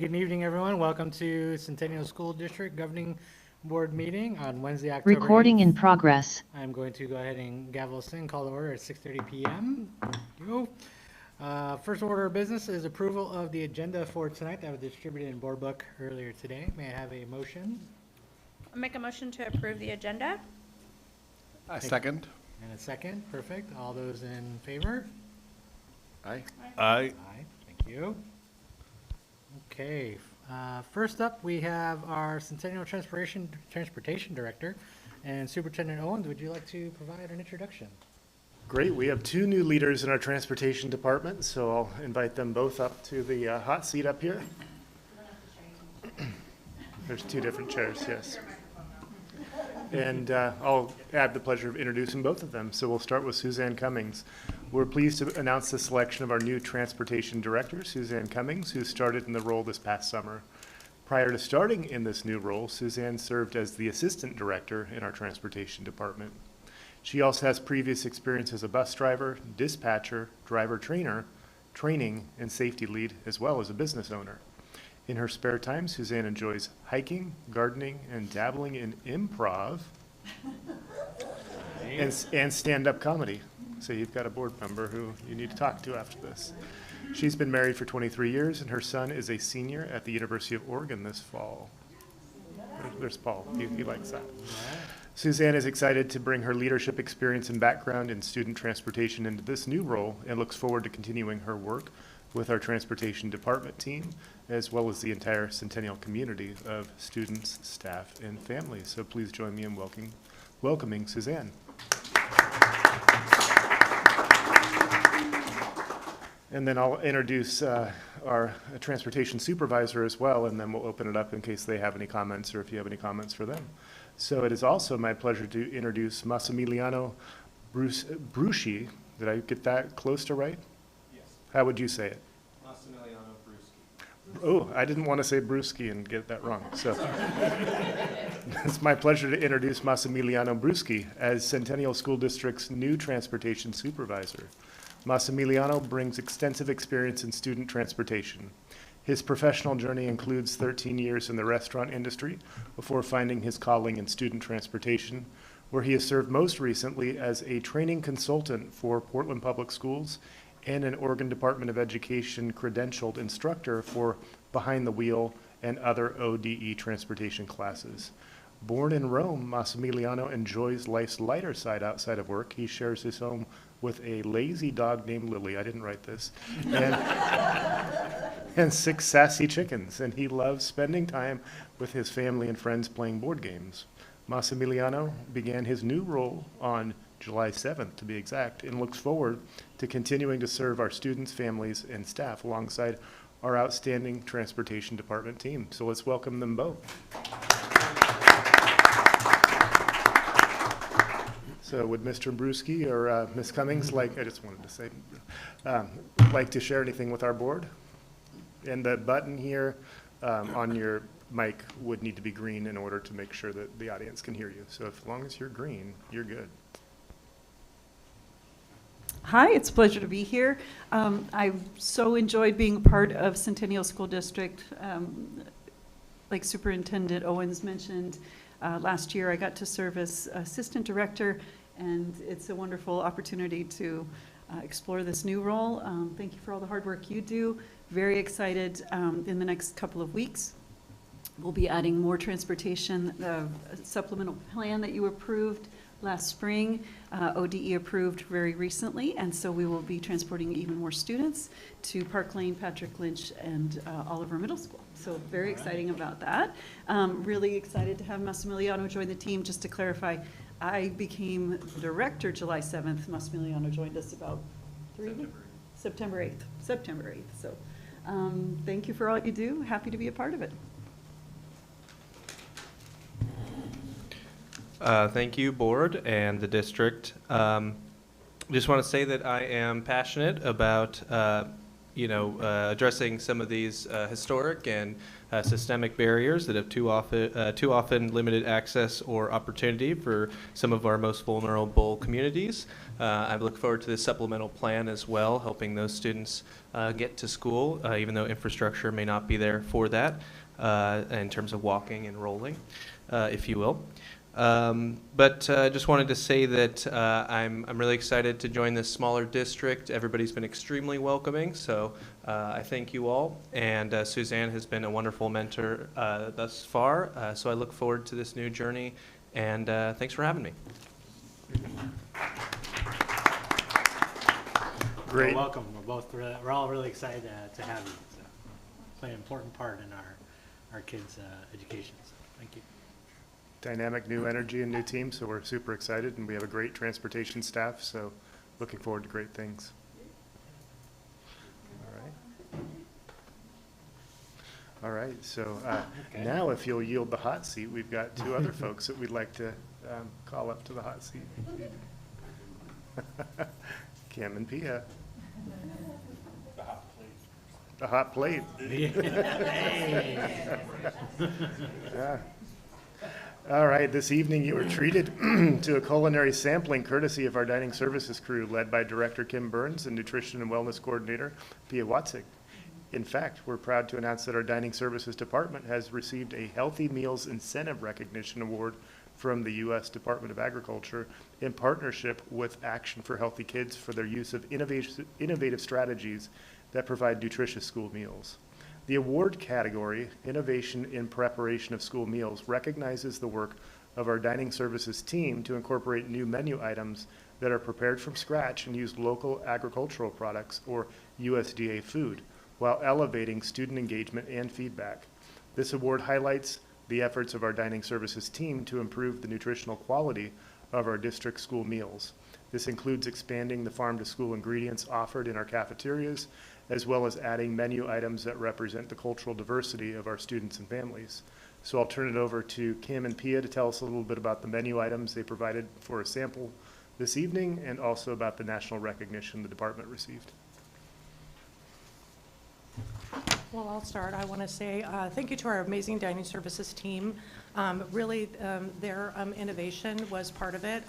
Good evening, everyone. Welcome to Centennial School District Governing Board meeting on Wednesday, October 8th. Recording in progress. I'm going to go ahead and gavel us in, call the order at 6:30 p.m. First order of business is approval of the agenda for tonight that was distributed in board book earlier today. May I have a motion? I'll make a motion to approve the agenda. Second. And a second. Perfect. All those in favor? Aye. Aye. Thank you. Okay. First up, we have our Centennial Transportation Director and Superintendent Owens. Would you like to provide an introduction? Great. We have two new leaders in our transportation department, so I'll invite them both up to the hot seat up here. There's two different chairs, yes. And I'll have the pleasure of introducing both of them. So we'll start with Suzanne Cummings. We're pleased to announce the selection of our new transportation director, Suzanne Cummings, who started in the role this past summer. Prior to starting in this new role, Suzanne served as the assistant director in our transportation department. She also has previous experience as a bus driver, dispatcher, driver trainer, training, and safety lead, as well as a business owner. In her spare time, Suzanne enjoys hiking, gardening, and dabbling in improv and stand-up comedy. So you've got a board member who you need to talk to after this. She's been married for 23 years, and her son is a senior at the University of Oregon this fall. There's Paul. He likes that. Suzanne is excited to bring her leadership experience and background in student transportation into this new role and looks forward to continuing her work with our transportation department team, as well as the entire Centennial community of students, staff, and families. So please join me in welcoming Suzanne. And then I'll introduce our transportation supervisor as well, and then we'll open it up in case they have any comments or if you have any comments for them. So it is also my pleasure to introduce Massimiliano Bruschi. Did I get that close to right? Yes. How would you say it? Massimiliano Bruschi. Oh, I didn't want to say Bruschi and get that wrong. So it's my pleasure to introduce Massimiliano Bruschi as Centennial School District's new transportation supervisor. Massimiliano brings extensive experience in student transportation. His professional journey includes 13 years in the restaurant industry before finding his calling in student transportation, where he has served most recently as a training consultant for Portland Public Schools and an Oregon Department of Education credentialed instructor for Behind the Wheel and other ODE transportation classes. Born in Rome, Massimiliano enjoys life's lighter side outside of work. He shares his home with a lazy dog named Lily. I didn't write this. And 6 sassy chickens. And he loves spending time with his family and friends playing board games. Massimiliano began his new role on July 7th, to be exact, and looks forward to continuing to serve our students, families, and staff alongside our outstanding transportation department team. So let's welcome them both. So would Mr. Bruschi or Ms. Cummings like to share anything with our board? And the button here on your mic would need to be green in order to make sure that the audience can hear you. So as long as you're green, you're good. Hi, it's a pleasure to be here. I've so enjoyed being a part of Centennial School District. Like Superintendent Owens mentioned, last year I got to serve as assistant director, and it's a wonderful opportunity to explore this new role. Thank you for all the hard work you do. Very excited in the next couple of weeks. We'll be adding more transportation, supplemental plan that you approved last spring, ODE approved very recently, and so we will be transporting even more students to Park Lane, Patrick Lynch, and Oliver Middle School. So very exciting about that. Really excited to have Massimiliano join the team. Just to clarify, I became director July 7th. Massimiliano joined us about September 8th. So thank you for all you do. Happy to be a part of it. Thank you, board and the district. Just want to say that I am passionate about addressing some of these historic and systemic barriers that have too often limited access or opportunity for some of our most vulnerable communities. I look forward to this supplemental plan as well, helping those students get to school, even though infrastructure may not be there for that in terms of walking and rolling, if you will. But just wanted to say that I'm really excited to join this smaller district. Everybody's been extremely welcoming, so I thank you all. And Suzanne has been a wonderful mentor thus far, so I look forward to this new journey. And thanks for having me. Great. Well, welcome. We're all really excited to have you. So, play an important part in our kids' education. So, thank you. Dynamic new energy and new team, so we're super excited, and we have a great transportation staff, so looking forward to great things. All right, so Okay. now if you'll yield the hot seat, we've got two other folks that we'd like to call up to the hot seat. Kim and Pia. The hot plate. Yeah. All right, this evening you were treated to a culinary sampling courtesy of our dining services crew led by Director Kim Burns and Nutrition and Wellness Coordinator Pia Watzig. In fact, we're proud to announce that our dining services department has received a Healthy Meals Incentive Recognition Award from the U.S. Department of Agriculture in partnership with Action for Healthy Kids for their use of innovative strategies that provide nutritious school meals. The award category, Innovation in Preparation of School Meals, recognizes the work of our dining services team to incorporate new menu items that are prepared from scratch and use local agricultural products or USDA food, while elevating student engagement and feedback. This award highlights the efforts of our dining services team to improve the nutritional quality of our district school meals. This includes expanding the farm-to-school ingredients offered in our cafeterias, as well as adding menu items that represent the cultural diversity of our students and families. So I'll turn it over to Kim and Pia to tell us a little bit about the menu items they provided for a sample this evening, and also about the national recognition the department received. Well, I'll start. I want to say thank you to our amazing dining services team. Really, their innovation was part of it.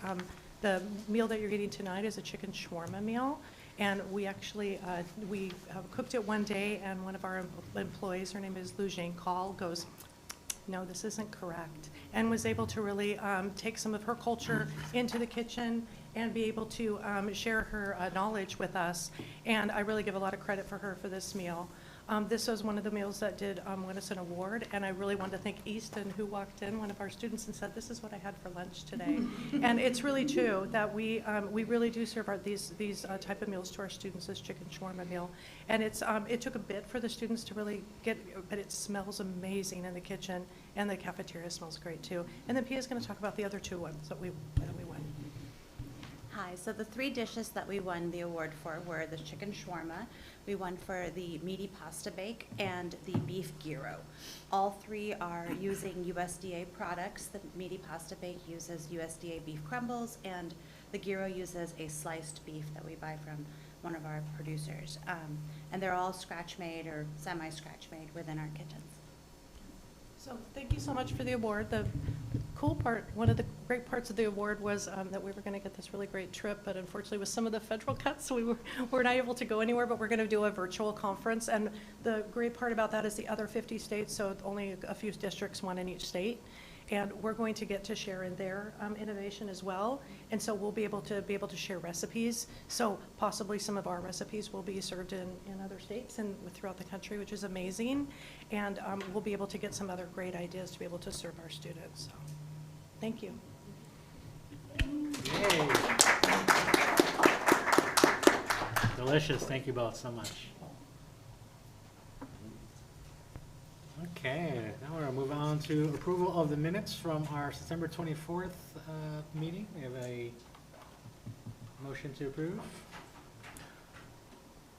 The meal that you're getting tonight is a chicken shawarma meal. And we actually, we cooked it one day, and one of our employees, her name is Lu Jane Call, goes, no, this isn't correct, and was able to really take some of her culture into the kitchen and be able to share her knowledge with us. And I really give a lot of credit for her for this meal. This was one of the meals that did win us an award, and I really wanted to thank Easton, who walked in, one of our students, and said, this is what I had for lunch today. And it's really true that we really do serve these type of meals to our students, this chicken shawarma meal. And it took a bit for the students to really get, but it smells amazing in the kitchen, and the cafeteria smells great too. And then Pia's going to talk about the other two ones that we won. Hi, so the three dishes that we won the award for were the chicken shawarma, we won for the meaty pasta bake, and the beef gyro. All three are using USDA products. The meaty pasta bake uses USDA beef crumbles, and the gyro uses a sliced beef that we buy from one of our producers. And they're all scratch-made or semi-scratch-made within our kitchens. So thank you so much for the award. The cool part, one of the great parts of the award was that we were going to get this really great trip, but unfortunately with some of the federal cuts, we were not able to go anywhere, but we're going to do a virtual conference. And the great part about that is the other 50 states, so only a few districts, one in each state. And we're going to get to share in their innovation as well. And so we'll be able to share recipes. So possibly some of our recipes will be served in other states and throughout the country, which is amazing. And we'll be able to get some other great ideas to be able to serve our students. So thank you. Yay. Delicious. Thank you both so much. Okay, now we're going to move on to approval of the minutes from our September 24th meeting. We have a motion to approve.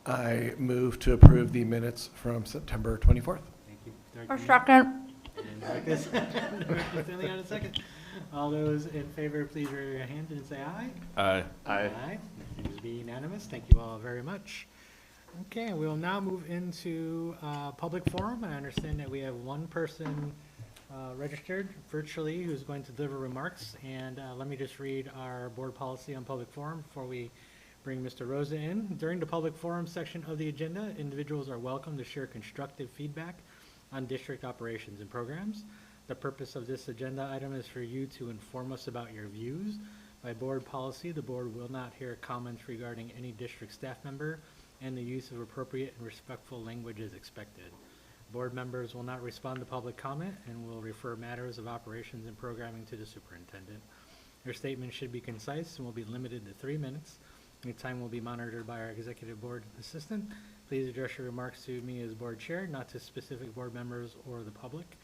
I move to approve the minutes from September 24th. Thank you. Or Director second. And Marcus. Director Finley on a second. All those in favor, please raise your hand and say aye. Aye. Aye. It seems to be unanimous. Thank you all very much. Okay, we will now move into public forum. I understand that we have one person registered virtually who's going to deliver remarks. And let me just read our board policy on public forum before we bring Mr. Rosa in. During the public forum section of the agenda, individuals are welcome to share constructive feedback on district operations and programs. The purpose of this agenda item is for you to inform us about your views. By board policy, the board will not hear comments regarding any district staff member, and the use of appropriate and respectful language is expected. Board members will not respond to public comment and will refer matters of operations and programming to the superintendent. Your statement should be concise and will be limited to 3 minutes. Your time will be monitored by our executive board assistant. Please address your remarks to me as board chair, not to specific board members or the public.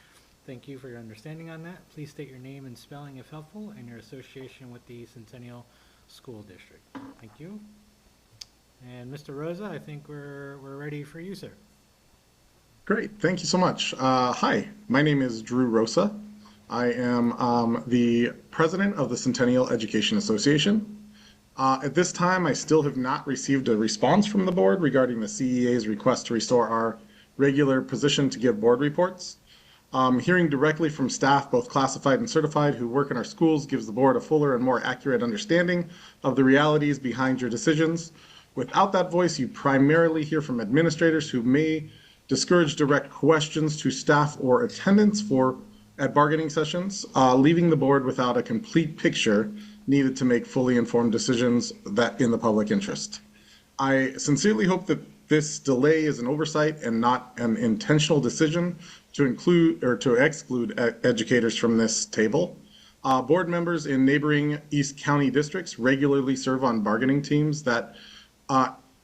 Thank you for your understanding on that. Please state your name and spelling if helpful and your association with the Centennial School District. Thank you. And Mr. Rosa, I think we're ready for you, sir. Great, thank you so much. Hi, my name is Drew Rosa. I am the president of the Centennial Education Association. At this time, I still have not received a response from the board regarding the CEA's request to restore our regular position to give board reports. Hearing directly from staff, both classified and certified, who work in our schools gives the board a fuller and more accurate understanding of the realities behind your decisions. Without that voice, you primarily hear from administrators who may discourage direct questions to staff or attendance at bargaining sessions, leaving the board without a complete picture needed to make fully informed decisions that in the public interest. I sincerely hope that this delay is an oversight and not an intentional decision to include or to exclude educators from this table. Board members in neighboring East County districts regularly serve on bargaining teams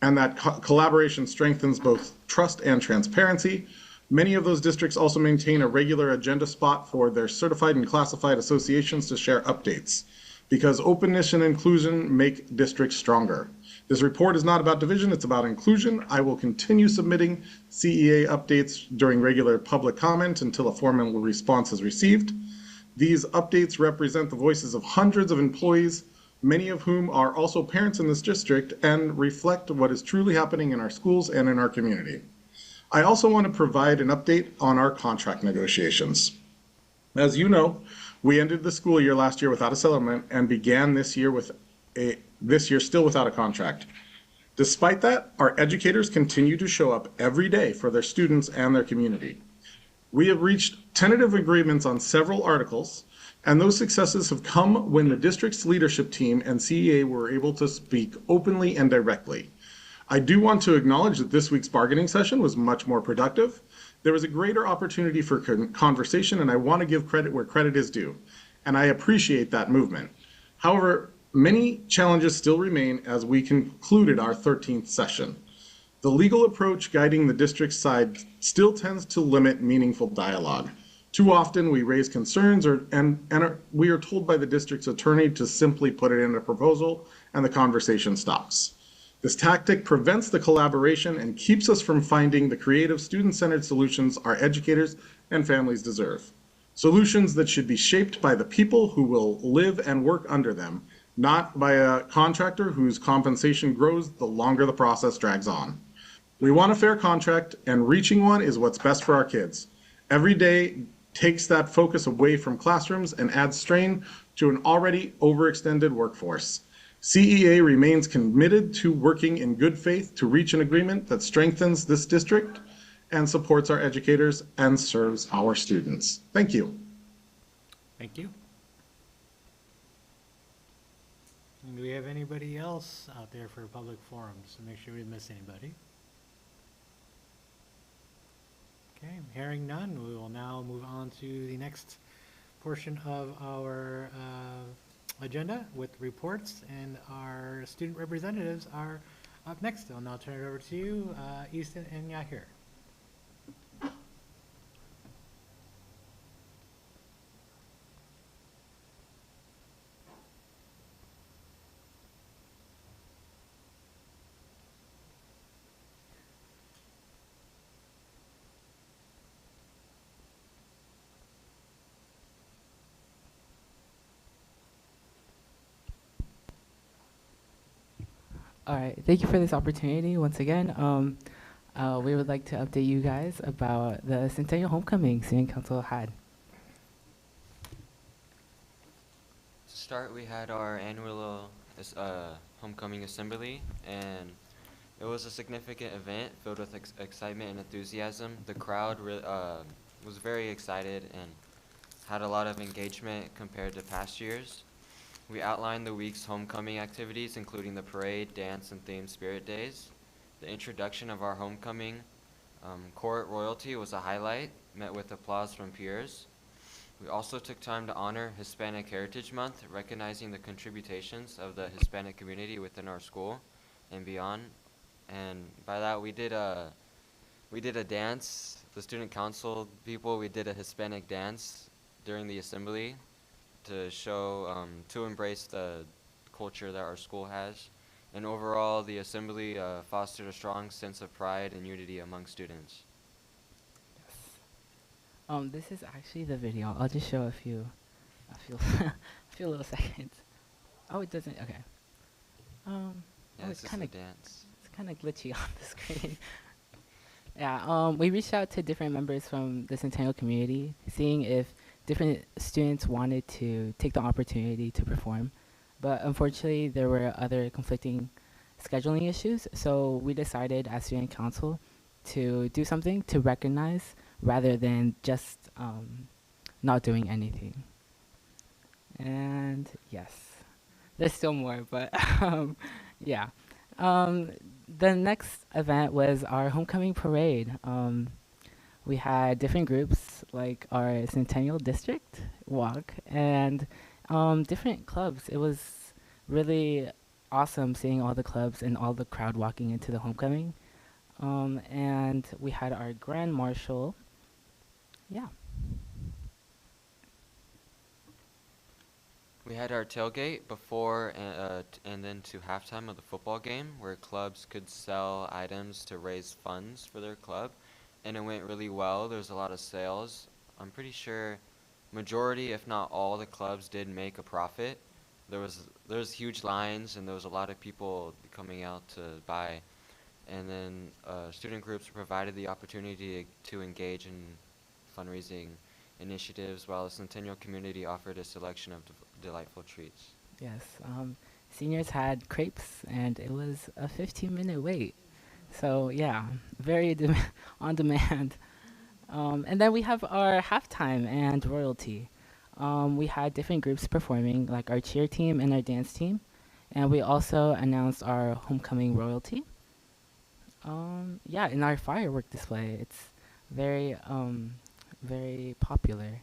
and that collaboration strengthens both trust and transparency. Many of those districts also maintain a regular agenda spot for their certified and classified associations to share updates, because openness and inclusion make districts stronger. This report is not about division, it's about inclusion. I will continue submitting CEA updates during regular public comment until a formal response is received. These updates represent the voices of hundreds of employees, many of whom are also parents in this district, and reflect what is truly happening in our schools and in our community. I also want to provide an update on our contract negotiations. As you know, we ended the school year last year without a settlement and began this year still without a contract. Despite that, our educators continue to show up every day for their students and their community. We have reached tentative agreements on several articles, and those successes have come when the district's leadership team and CEA were able to speak openly and directly. I do want to acknowledge that this week's bargaining session was much more productive. There was a greater opportunity for conversation, and I want to give credit where credit is due, and I appreciate that movement. However, many challenges still remain as we concluded our 13th session. The legal approach guiding the district's side still tends to limit meaningful dialogue. Too often we raise concerns we are told by the district's attorney to simply put it in a proposal and the conversation stops. This tactic prevents the collaboration and keeps us from finding the creative student-centered solutions our educators and families deserve. Solutions that should be shaped by the people who will live and work under them, not by a contractor whose compensation grows the longer the process drags on. We want a fair contract, and reaching one is what's best for our kids. Every day takes that focus away from classrooms and adds strain to an already overextended workforce. CEA remains committed to working in good faith to reach an agreement that strengthens this district and supports our educators and serves our students. Thank you. Thank you. And do we have anybody else out there for public forums to make sure we didn't miss anybody? Okay, hearing none, we will now move on to the next portion of our agenda with reports, and our student representatives are up next. I'll now turn it over to you, Easton and Yahir. All right, thank you for this opportunity once again. We would like to update you guys about the Centennial Homecoming Student Council had. To start, we had our annual homecoming assembly, and it was a significant event filled with excitement and enthusiasm. The crowd was very excited and had a lot of engagement compared to past years. We outlined the week's homecoming activities, including the parade, dance, and themed spirit days. The introduction of our homecoming court royalty was a highlight, met with applause from peers. We also took time to honor Hispanic Heritage Month, recognizing the contributions of the Hispanic community within our school and beyond. And by that, we did a dance. The student council people, we did a Hispanic dance during the assembly to show, to embrace the culture that our school has. And overall, the assembly fostered a strong sense of pride and unity among students. This is actually the video. I'll just show a few little seconds. Oh, it doesn't. Okay. Yeah, it's this is kind the of dance. it's kind of glitchy on the screen. Yeah. We reached out to different members from the Centennial community, seeing if different students wanted to take the opportunity to perform, but unfortunately, there were other conflicting scheduling issues. So we decided as student council to do something to recognize rather than just not doing anything. And yes, there's still more, but yeah. The next event was our homecoming parade. We had different groups like our Centennial District walk and different clubs. It was really awesome seeing all the clubs and all the crowd walking into the homecoming. And we had our grand marshal. Yeah. We had our tailgate before and then to halftime of the football game, where clubs could sell items to raise funds for their club, and it went really well. There was a lot of sales. I'm pretty sure majority, if not all, the clubs did make a profit. There was huge lines, and there was a lot of people coming out to buy. And then student groups provided the opportunity to engage in fundraising initiatives, while the Centennial community offered a selection of delightful treats. Yes. Seniors had crepes, and it was a 15-minute wait. So yeah, very on demand. And then we have our halftime and royalty. We had different groups performing, like our cheer team and our dance team. And we also announced our homecoming royalty. Yeah, in our firework display, it's very, very popular.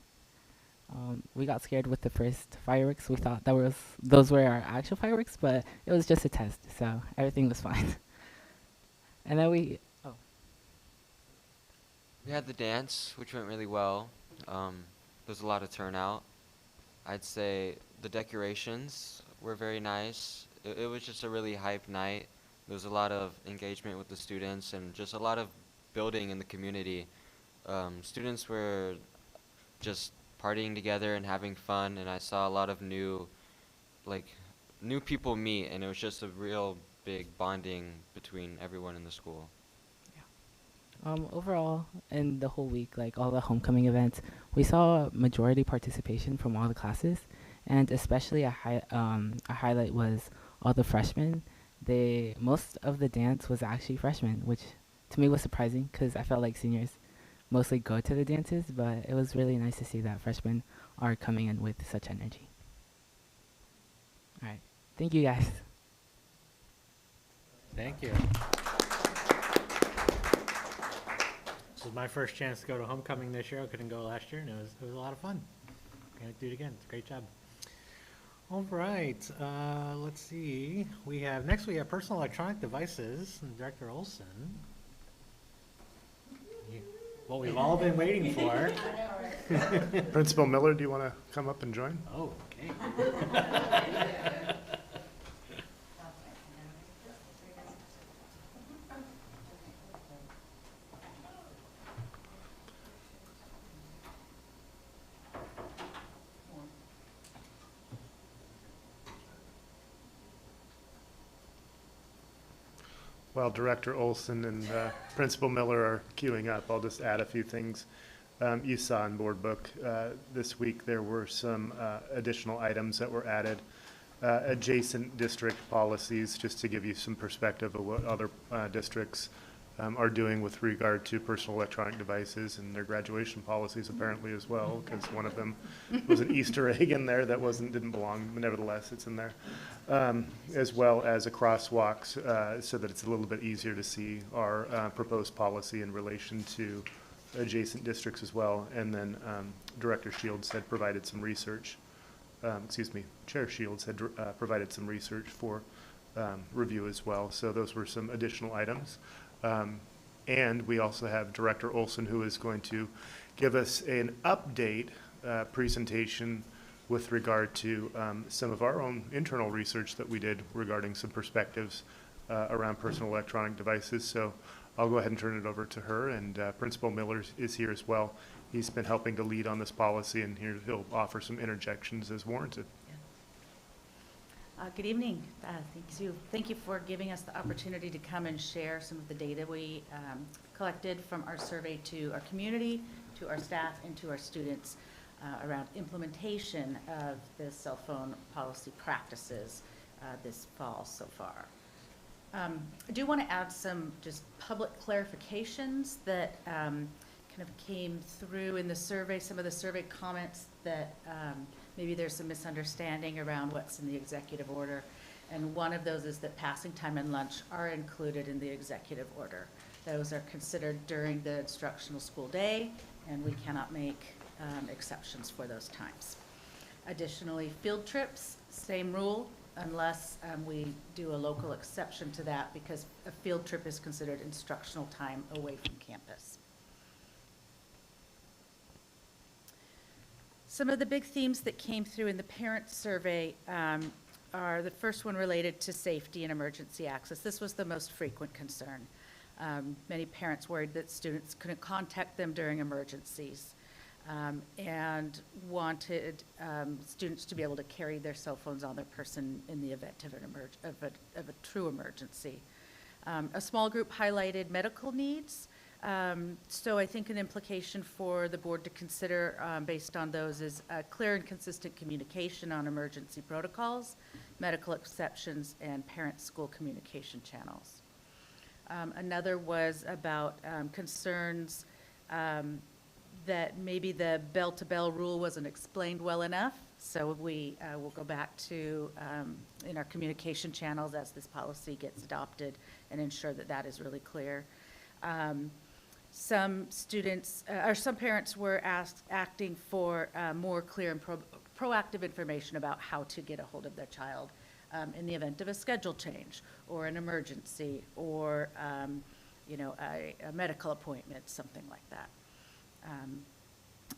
We got scared with the first fireworks. We thought those were our actual fireworks, but it was just a test, so everything was fine. And then we had the dance, which went really well. There's a lot of turnout. I'd say the decorations were very nice. It was just a really hype night. There was a lot of engagement with the students and just a lot of building in the community. Students were just partying together and having fun, and I saw a lot of new people meet, and it was just a real big bonding between everyone in the school. Overall, in the whole week, like all the homecoming events, we saw majority participation from all the classes, and especially a highlight was all the freshmen. Most of the dance was actually freshmen, which to me was surprising because I felt like seniors mostly go to the dances, but it was really nice to see that freshmen are coming in with such energy. All right, thank you guys. Thank you. This was my first chance to go to homecoming this year. I couldn't go last year, and it was a lot of fun. Gonna do it again. It's a great job. All right, let's see. Next we have personal electronic devices, and Director Olson. What we've all been waiting for. Principal Miller, do you want to come up and join? Oh, okay. While Director Olson and Principal Miller are queuing up, I'll just add a few things. You saw in board book this week there were some additional items that were added. Adjacent district policies, just to give you some perspective of what other districts are doing with regard to personal electronic devices and their graduation policies apparently as well, because one of them was an Easter egg in there that didn't belong, but nevertheless it's in there. As well as a crosswalks, so that it's a little bit easier to see our proposed policy in relation to adjacent districts as well. And then Director Shields had provided some research, Chair Shields had provided some research for review as well. So those were some additional items. And we also have Director Olson, who is going to give us an update presentation with regard to some of our own internal research that we did regarding some perspectives around personal electronic devices. So I'll go ahead and turn it over to her, and Principal Miller is here as well. He's been helping to lead on this policy, and he'll offer some interjections as warranted. Good evening. Thank you for giving us the opportunity to come and share some of the data we collected from our survey to our community, to our staff, and to our students around implementation of the cell phone policy practices this fall so far. I do want to add some just public clarifications that kind of came through in the survey, some of the survey comments that maybe there's some misunderstanding around what's in the executive order. And one of those is that passing time and lunch are included in the executive order. Those are considered during the instructional school day, and we cannot make exceptions for those times. Additionally, field trips, same rule, unless we do a local exception to that, because a field trip is considered instructional time away from campus. Some of the big themes that came through in the parent survey are the first one related to safety and emergency access. This was the most frequent concern. Many parents worried that students couldn't contact them during emergencies and wanted students to be able to carry their cell phones on their person in the event of a true emergency. A small group highlighted medical needs. So I think an implication for the board to consider based on those is clear and consistent communication on emergency protocols, medical exceptions, and parent-school communication channels. Another was about concerns that maybe the bell-to-bell rule wasn't explained well enough. So we will go back to in our communication channels as this policy gets adopted and ensure that that is really clear. Some students, or some parents were acting for more clear and proactive information about how to get a hold of their child in the event of a schedule change or an emergency or a medical appointment, something like that.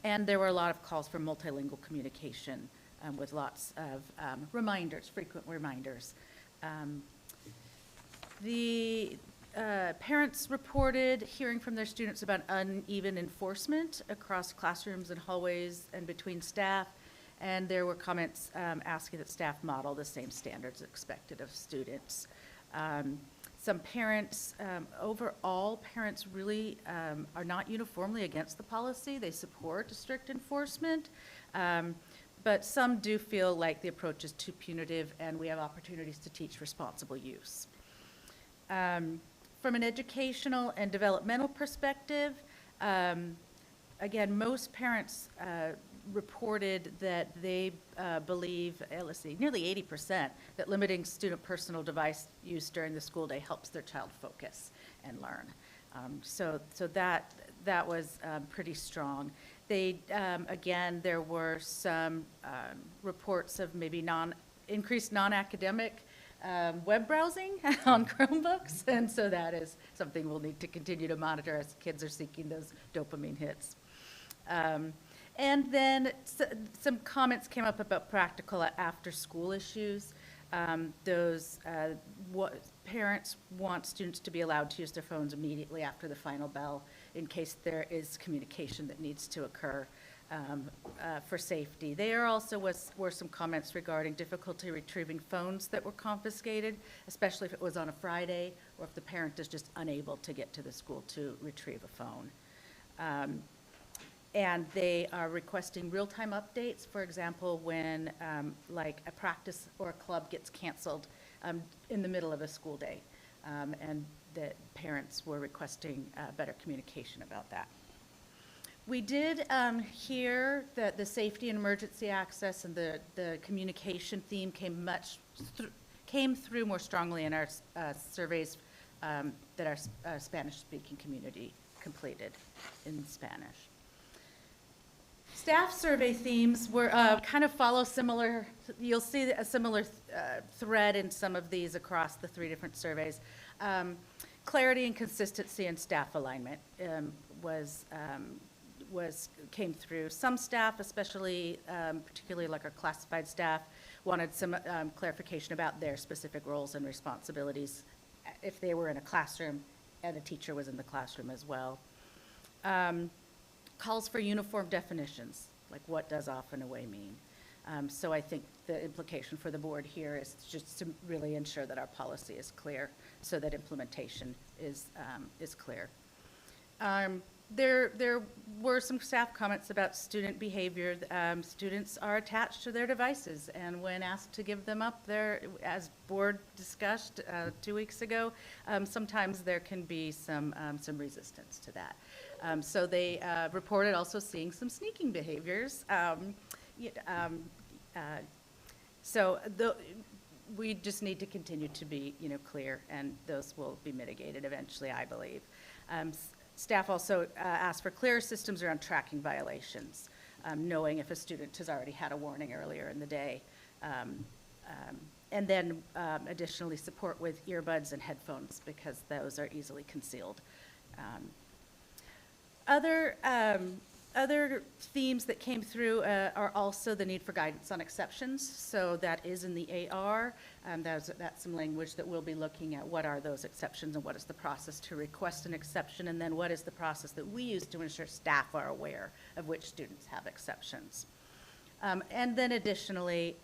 And there were a lot of calls for multilingual communication with lots of reminders, frequent reminders. Parents reported hearing from their students about uneven enforcement across classrooms and hallways and between staff, and there were comments asking that staff model the same standards expected of students. Some parents, overall, parents really are not uniformly against the policy. They support strict enforcement, but some do feel like the approach is too punitive and we have opportunities to teach responsible use. From an educational and developmental perspective, again, most parents reported that they believe, nearly 80%, that limiting student personal device use during the school day helps their child focus and learn. So that was pretty strong. Again, there were some reports of maybe increased non-academic web browsing on Chromebooks, and so that is something we'll need to continue to monitor as kids are seeking those dopamine hits. And then some comments came up about practical after-school issues. Parents want students to be allowed to use their phones immediately after the final bell in case there is communication that needs to occur for safety. There also were some comments regarding difficulty retrieving phones that were confiscated, especially if it was on a Friday or if the parent is just unable to get to the school to retrieve a phone. And they are requesting real-time updates, for example, when like a practice or a club gets canceled in the middle of a school day. And the parents were requesting better communication about that. We did hear that the safety and emergency access and the communication theme came through more strongly in our surveys that our Spanish-speaking community completed in Spanish. Staff survey themes were kind of follow similar, you'll see a similar thread in some of these across the 3 different surveys. Clarity and consistency in staff alignment came through. Some staff, especially particularly like our classified staff, wanted some clarification about their specific roles and responsibilities if they were in a classroom and a teacher was in the classroom as well. Calls for uniform definitions, like what does off and away mean. So I think the implication for the board here is just to really ensure that our policy is clear so that implementation is clear. There were some staff comments about student behavior. Students are attached to their devices, and when asked to give them up, as board discussed 2 weeks ago, sometimes there can be some resistance to that. So they reported also seeing some sneaking behaviors. We just need to continue to be, clear, and those will be mitigated eventually, I believe. Staff also asked for clearer systems around tracking violations, knowing if a student has already had a warning earlier in the day. And then additionally support with earbuds and headphones because those are easily concealed. Other themes that came through are also the need for guidance on exceptions. So that is in the AR. That's some language that we'll be looking at. What are those exceptions and what is the process to request an exception? And then what is the process that we use to ensure staff are aware of which students have exceptions? And then additionally,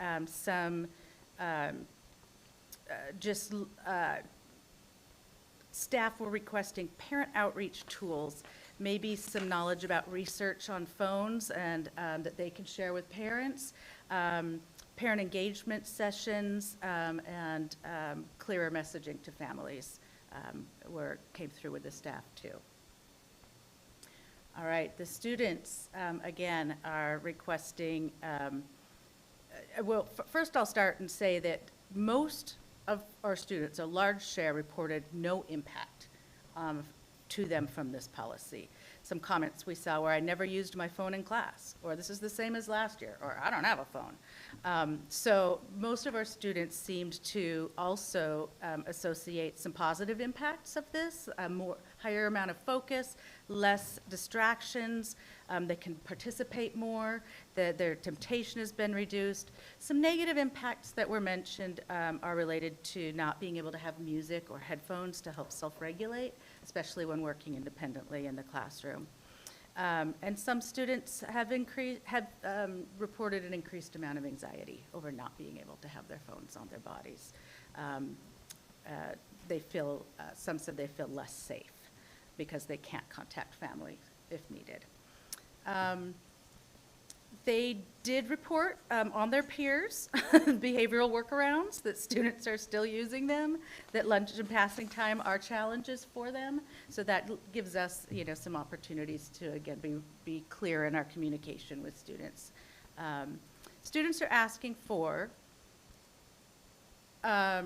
staff were requesting parent outreach tools, maybe some knowledge about research on phones and that they can share with parents, parent engagement sessions, and clearer messaging to families came through with the staff too. All right, the students, again, are requesting, first I'll start and say that most of our students, a large share, reported no impact to them from this policy. Some comments we saw were, I never used my phone in class, or this is the same as last year, or I don't have a phone. So most of our students seemed to also associate some positive impacts of this, higher amount of focus, less distractions, they can participate more, their temptation has been reduced. Some negative impacts that were mentioned are related to not being able to have music or headphones to help self-regulate, especially when working independently in the classroom. And some students have reported an increased amount of anxiety over not being able to have their phones on their bodies. Some said they feel less safe because they can't contact family if needed. They did report on their peers behavioral workarounds, that students are still using them, that lunch and passing time are challenges for them. So that gives us, some opportunities to, again, be clear in our communication with students. Students are asking for, I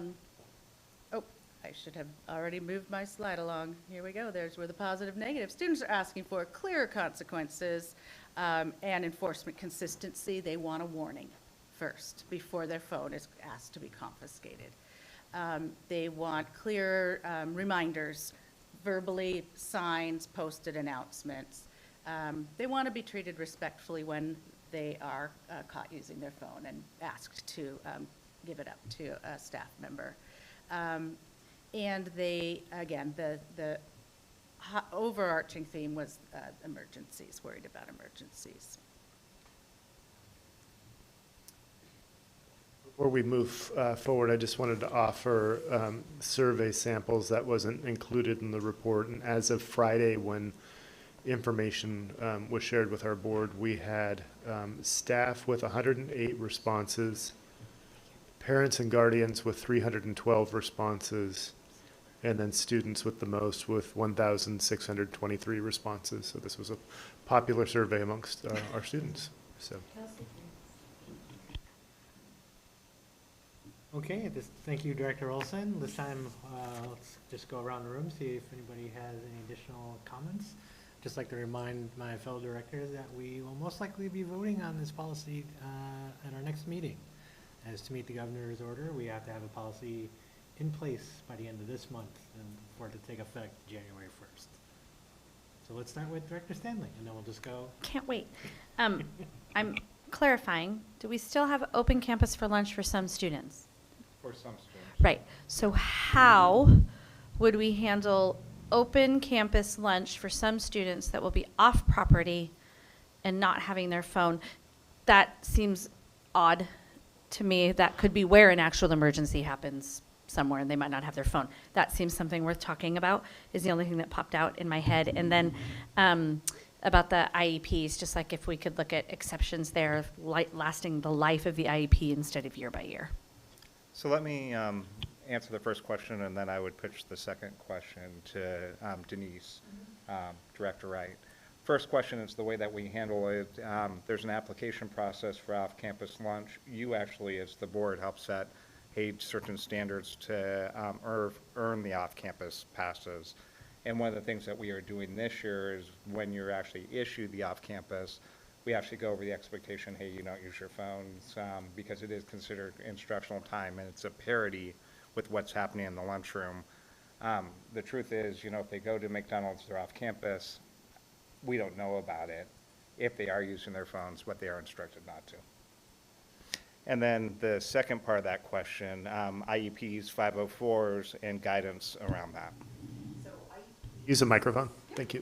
should have already moved my slide along. Here we go. There's where the positive, negative. Students are asking for clearer consequences and enforcement consistency. They want a warning first before their phone is asked to be confiscated. They want clearer reminders, verbally, signs, posted announcements. They want to be treated respectfully when they are caught using their phone and asked to give it up to a staff member. And they, again, the overarching theme was emergencies, worried about emergencies. Before we move forward, I just wanted to offer survey samples that wasn't included in the report. And as of Friday, when information was shared with our board, we had staff with 108 responses, parents and guardians with 312 responses, and then students with the most with 1,623 responses. So this was a popular survey amongst our students. So. Okay, thank you, Director Olson. This time, let's just go around the room, see if anybody has any additional comments. Just like to remind my fellow directors that we will most likely be voting on this policy at our next meeting. As to meet the governor's order, we have to have a policy in place by the end of this month and for it to take effect January 1st. So let's start with Director Stanley, and then we'll just go. Can't wait. I'm clarifying, do we still have open campus for lunch for some students? For some students. Right. So how would we handle open campus lunch for some students that will be off property and not having their phone? That seems odd to me. That could be where an actual emergency happens somewhere and they might not have their phone. That seems something worth talking about, is the only thing that popped out in my head. And then about the IEPs, just like if we could look at exceptions there, lasting the life of the IEP instead of year by year. So let me answer the first question, and then I would pitch the second question to Denise, Director Wright. First question is the way that we handle it. There's an application process for off-campus lunch. You actually, as the board, help set certain standards to earn the off-campus passes. And one of the things that we are doing this year is when you're actually issued the off-campus, we actually go over the expectation, hey, you don't use your phones, because it is considered instructional time, and it's a parity with what's happening in the lunchroom. The truth is, if they go to McDonald's, they're off campus, we don't know about it. If they are using their phones, but they are instructed not to. And then the second part of that question, IEPs, 504s, and guidance around that. Use a microphone. Thank you.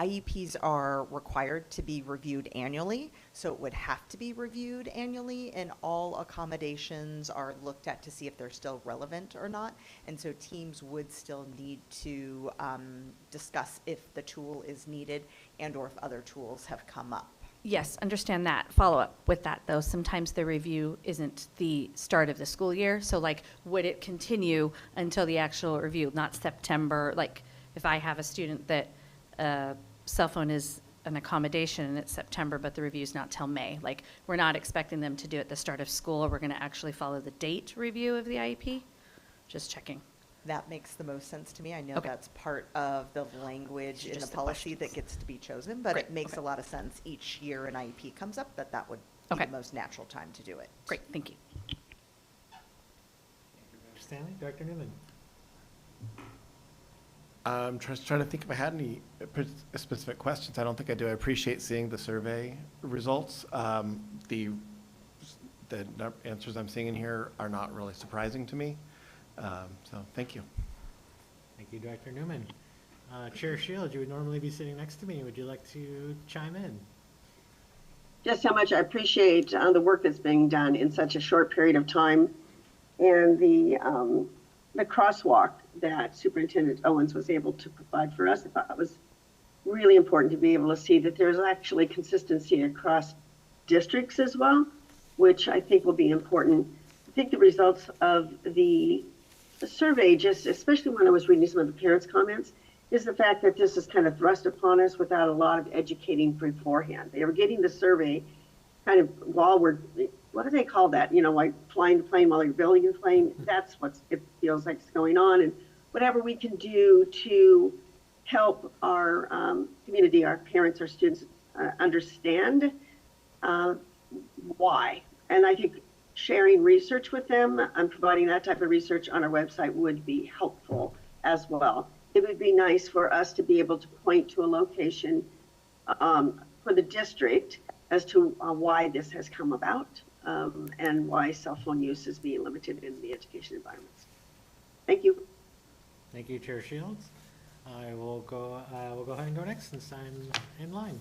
IEPs are required to be reviewed annually, so it would have to be reviewed annually, and all accommodations are looked at to see if they're still relevant or not. And so teams would still need to discuss if the tool is needed and or if other tools have come up. Yes, understand that. Follow up with that, though. Sometimes the review isn't the start of the school year. So, would it continue until the actual review, not September? If I have a student that cell phone is an accommodation and it's September, but the review's not till May. We're not expecting them to do it at the start of school. We're going to actually follow the date review of the IEP. Just checking. That makes the most sense to me. I know Okay. that's part of the language in the Just the policy that questions. gets to be chosen, but Great. it makes Okay. a lot of sense each year an IEP comes up that would be Okay. the most natural time to do it. Great, thank you. Stanley, Director Newman. I'm just trying to think if I had any specific questions. I don't think I do. I appreciate seeing the survey results. The answers I'm seeing in here are not really surprising to me. So thank you. Thank you, Director Newman. Chair Shields, you would normally be sitting next to me. Would you like to chime in? Just how much I appreciate the work that's being done in such a short period of time, and the crosswalk that Superintendent Owens was able to provide for us. I thought it was really important to be able to see that there's actually consistency across districts as well, which I think will be important. I think the results of the survey, just especially when I was reading some of the parents' comments, is the fact that this is kind of thrust upon us without a lot of educating beforehand. They were getting the survey kind of while we're, what do they call that? Like flying the plane while you're building the plane. That's what it feels like is going on. And whatever we can do to help our community, our parents, our students understand why. And I think sharing research with them and providing that type of research on our website would be helpful as well. It would be nice for us to be able to point to a location for the district as to why this has come about and why cell phone use is being limited in the education environments. Thank you. Thank you, Chair Shields. We'll go ahead and go next since I'm in line.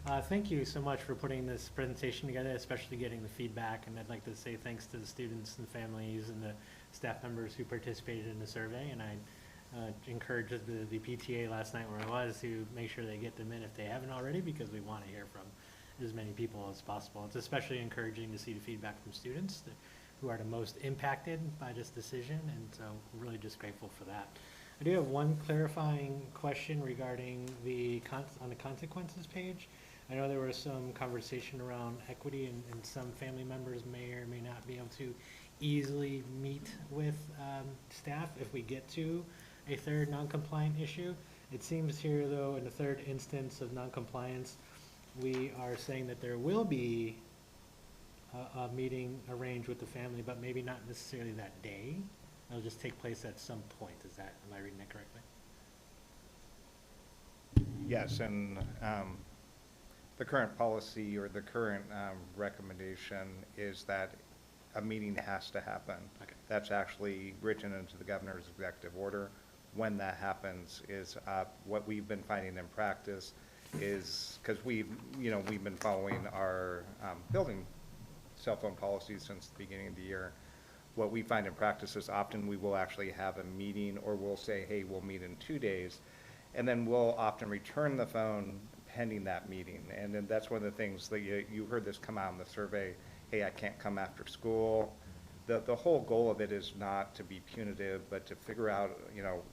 Thank you so much for putting this presentation together, especially getting the feedback. And I'd like to say thanks to the students and families and the staff members who participated in the survey. And I encouraged the PTA last night where I was to make sure they get them in if they haven't already, because we want to hear from as many people as possible. It's especially encouraging to see the feedback from students who are the most impacted by this decision. And so we're really just grateful for that. I do have one clarifying question regarding on the consequences page. I know there was some conversation around equity and some family members may or may not be able to easily meet with staff if we get to a third non-compliant issue. It seems here though, in the third instance of non-compliance, we are saying that there will be a meeting arranged with the family, but maybe not necessarily that day. It'll just take place at some point. Am I reading that correctly? Yes, and the current policy or the current recommendation is that a meeting has to happen. Okay. That's actually written into the governor's executive order. When that happens is what we've been finding in practice is, because we've been following our building cell phone policies since the beginning of the year. What we find in practice is often we will actually have a meeting, or we'll say, hey, we'll meet in 2 days, and then we'll often return the phone pending that meeting. And then that's one of the things that you heard this come out in the survey, hey, I can't come after school. The whole goal of it is not to be punitive, but to figure out,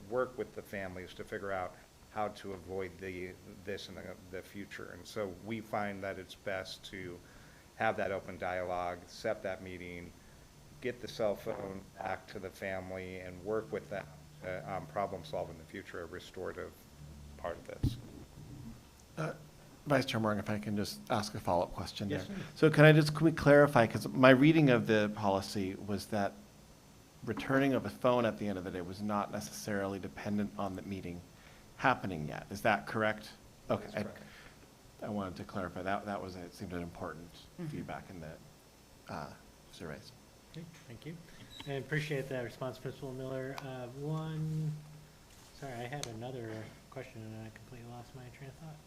work with the families to figure out how to avoid this in the future. And so we find that it's best to have that open dialogue, set that meeting, get the cell phone back to the family, and work with them on problem solve in the future, a restorative part of this. Vice Chair Morgan, if I can just ask a follow-up question there. Yes, sir. So can I just clarify, because my reading of the policy was that returning of a phone at the end of the day was not necessarily dependent on the meeting happening yet. Is that correct? Okay. That's correct. I wanted to clarify. That was, it seemed an important feedback in the surveys. Okay, thank you. I appreciate that response, Principal Miller. Sorry, I had another question and I completely lost my train of thought.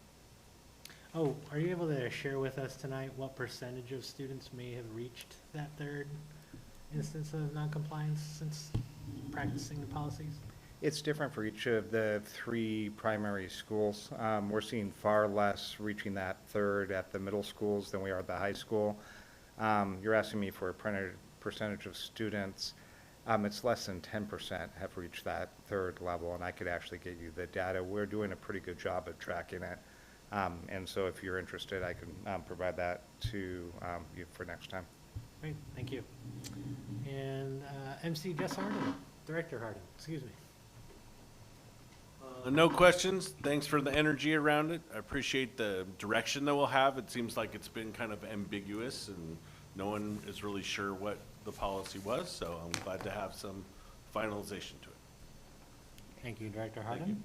Oh, are you able to share with us tonight what percentage of students may have reached that third instance of noncompliance since practicing the policies? It's different for each of the 3 primary schools. We're seeing far less reaching that third at the middle schools than we are at the high school. You're asking me for a percentage of students. It's less than 10% have reached that third level, and I could actually get you the data. We're doing a pretty good job of tracking it. And so if you're interested, I can provide that to you for next time. Great, thank you. And MC Jess Harden, Director Harden, excuse me. No questions. Thanks for the energy around it. I appreciate the direction that we'll have. It seems like it's been kind of ambiguous and no one is really sure what the policy was, so I'm glad to have some finalization to it. Thank you, Director Harden. Thank you.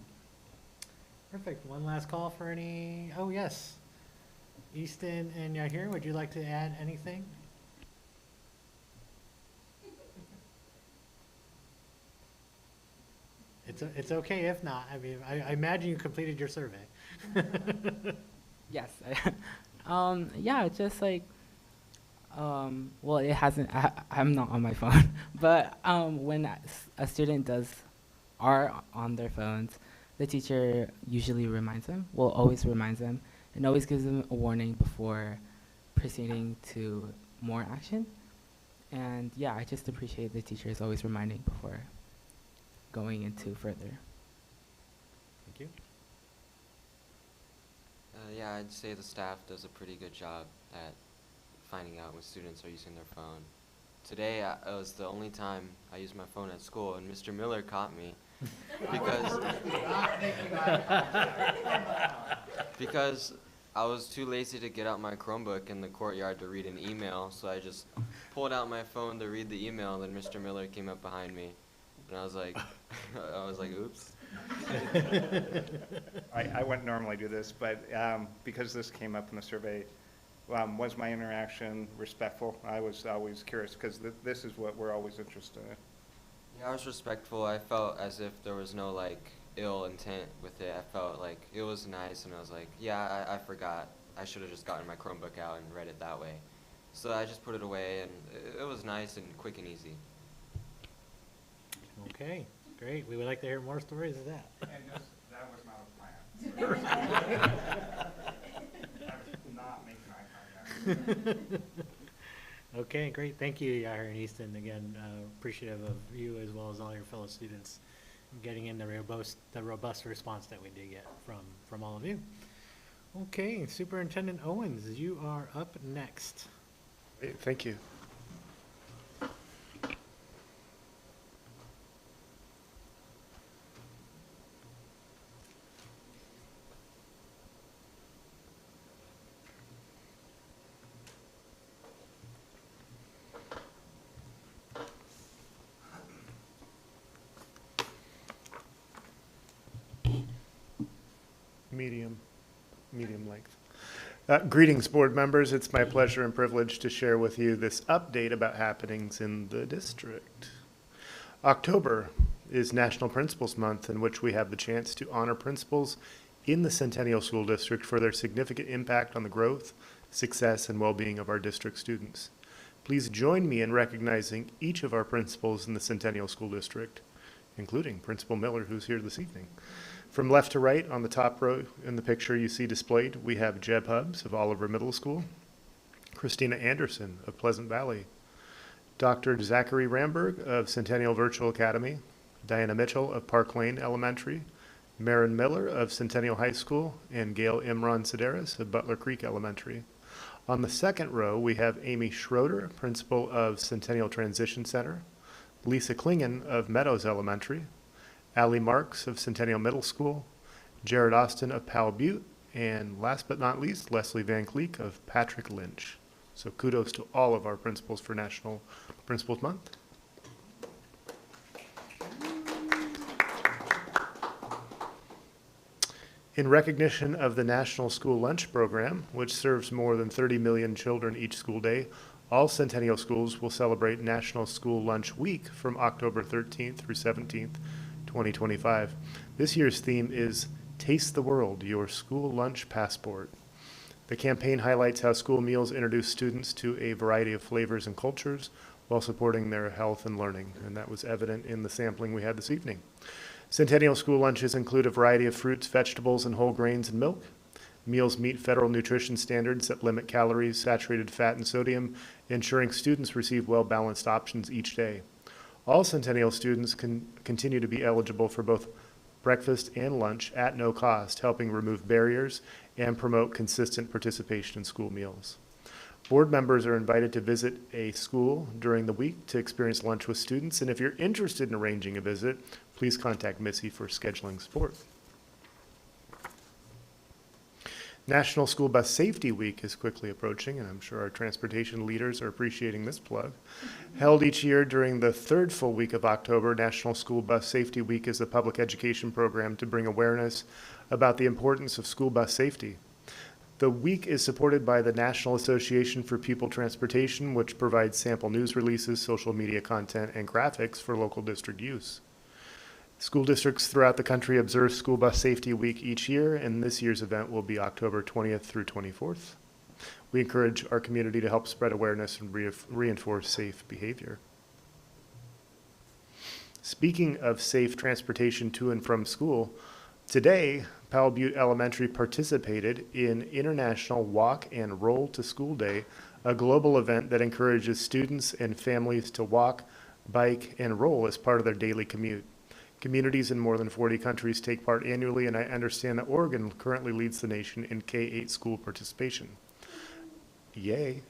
Perfect. One last call for any, oh, yes. Easton and Yahir, would you like to add anything? It's okay if not. I mean, I imagine you completed your survey. Yes. Yeah, it's just like, well, it hasn't, I'm not on my phone, but when a student are on their phones, the teacher usually reminds them, well, always reminds them, and always gives them a warning before proceeding to more action. And yeah, I just appreciate the teachers always reminding before going into further. Thank you. Yeah, I'd say the staff does a pretty good job at finding out when students are using their phone. Today, it was the only time I used my phone at school, and Mr. Miller caught me because I was too lazy to get out my Chromebook in the courtyard to read an email, so I just pulled out my phone to read the email, and then Mr. Miller came up behind me, and I was like, oops. I wouldn't normally do this, but because this came up in the survey, was my interaction respectful? I was always curious, because this is what we're always interested in. Yeah, I was respectful. I felt as if there was no ill intent with it. I felt like it was nice, and I was like, yeah, I forgot. I should have just gotten my Chromebook out and read it that way. So I just put it away, and it was nice and quick and easy. Okay, great. We would like to hear more stories of that. And that was not a plan. I was not making eye contact. Okay, great. Thank you, Yahir and Easton. Again, appreciative of you as well as all your fellow students getting in the robust response that we did get from all of you. Okay, Superintendent Owens, you are up next. Great, thank you. Medium length. Greetings, board members. It's my pleasure and privilege to share with you this update about happenings in the district. October is National Principals Month, in which we have the chance to honor principals in the Centennial School District for their significant impact on the growth, success, and well-being of our district students. Please join me in recognizing each of our principals in the Centennial School District, including Principal Miller, who's here this evening. From left to right, on the top row in the picture you see displayed, we have Jeb Hubbs of Oliver Middle School, Christina Anderson of Pleasant Valley, Dr. Zachary Ramberg of Centennial Virtual Academy, Diana Mitchell of Park Lane Elementary, Marin Miller of Centennial High School, and Gail Imran Sedaris of Butler Creek Elementary. On the second row, we have Amy Schroeder, principal of Centennial Transition Center, Lisa Klingen of Meadows Elementary, Allie Marks of Centennial Middle School, Jared Austin of Powell Butte, and last but not least, Leslie Van Cleek of Patrick Lynch. So kudos to all of our principals for National Principals Month. In recognition of the National School Lunch Program, which serves more than 30 million children each school day, all Centennial schools will celebrate National School Lunch Week from October 13th through 17th, 2025. This year's theme is Taste the World, Your School Lunch Passport. The campaign highlights how school meals introduce students to a variety of flavors and cultures while supporting their health and learning, and that was evident in the sampling we had this evening. Centennial school lunches include a variety of fruits, vegetables, and whole grains and milk. Meals meet federal nutrition standards that limit calories, saturated fat, and sodium, ensuring students receive well-balanced options each day. All Centennial students can continue to be eligible for both breakfast and lunch at no cost, helping remove barriers and promote consistent participation in school meals. Board members are invited to visit a school during the week to experience lunch with students, and if you're interested in arranging a visit, please contact Missy for scheduling support. National School Bus Safety Week is quickly approaching, and I'm sure our transportation leaders are appreciating this plug. Held each year during the third full week of October, National School Bus Safety Week is a public education program to bring awareness about the importance of school bus safety. The week is supported by the National Association for Pupil Transportation, which provides sample news releases, social media content, and graphics for local district use. School districts throughout the country observe School Bus Safety Week each year, and this year's event will be October 20th through 24th. We encourage our community to help spread awareness and reinforce safe behavior. Speaking of safe transportation to and from school, today, Powell Butte Elementary participated in International Walk and Roll to School Day, a global event that encourages students and families to walk, bike, and roll as part of their daily commute. Communities in more than 40 countries take part annually, and I understand that Oregon currently leads the nation in K-8 school participation. Yay.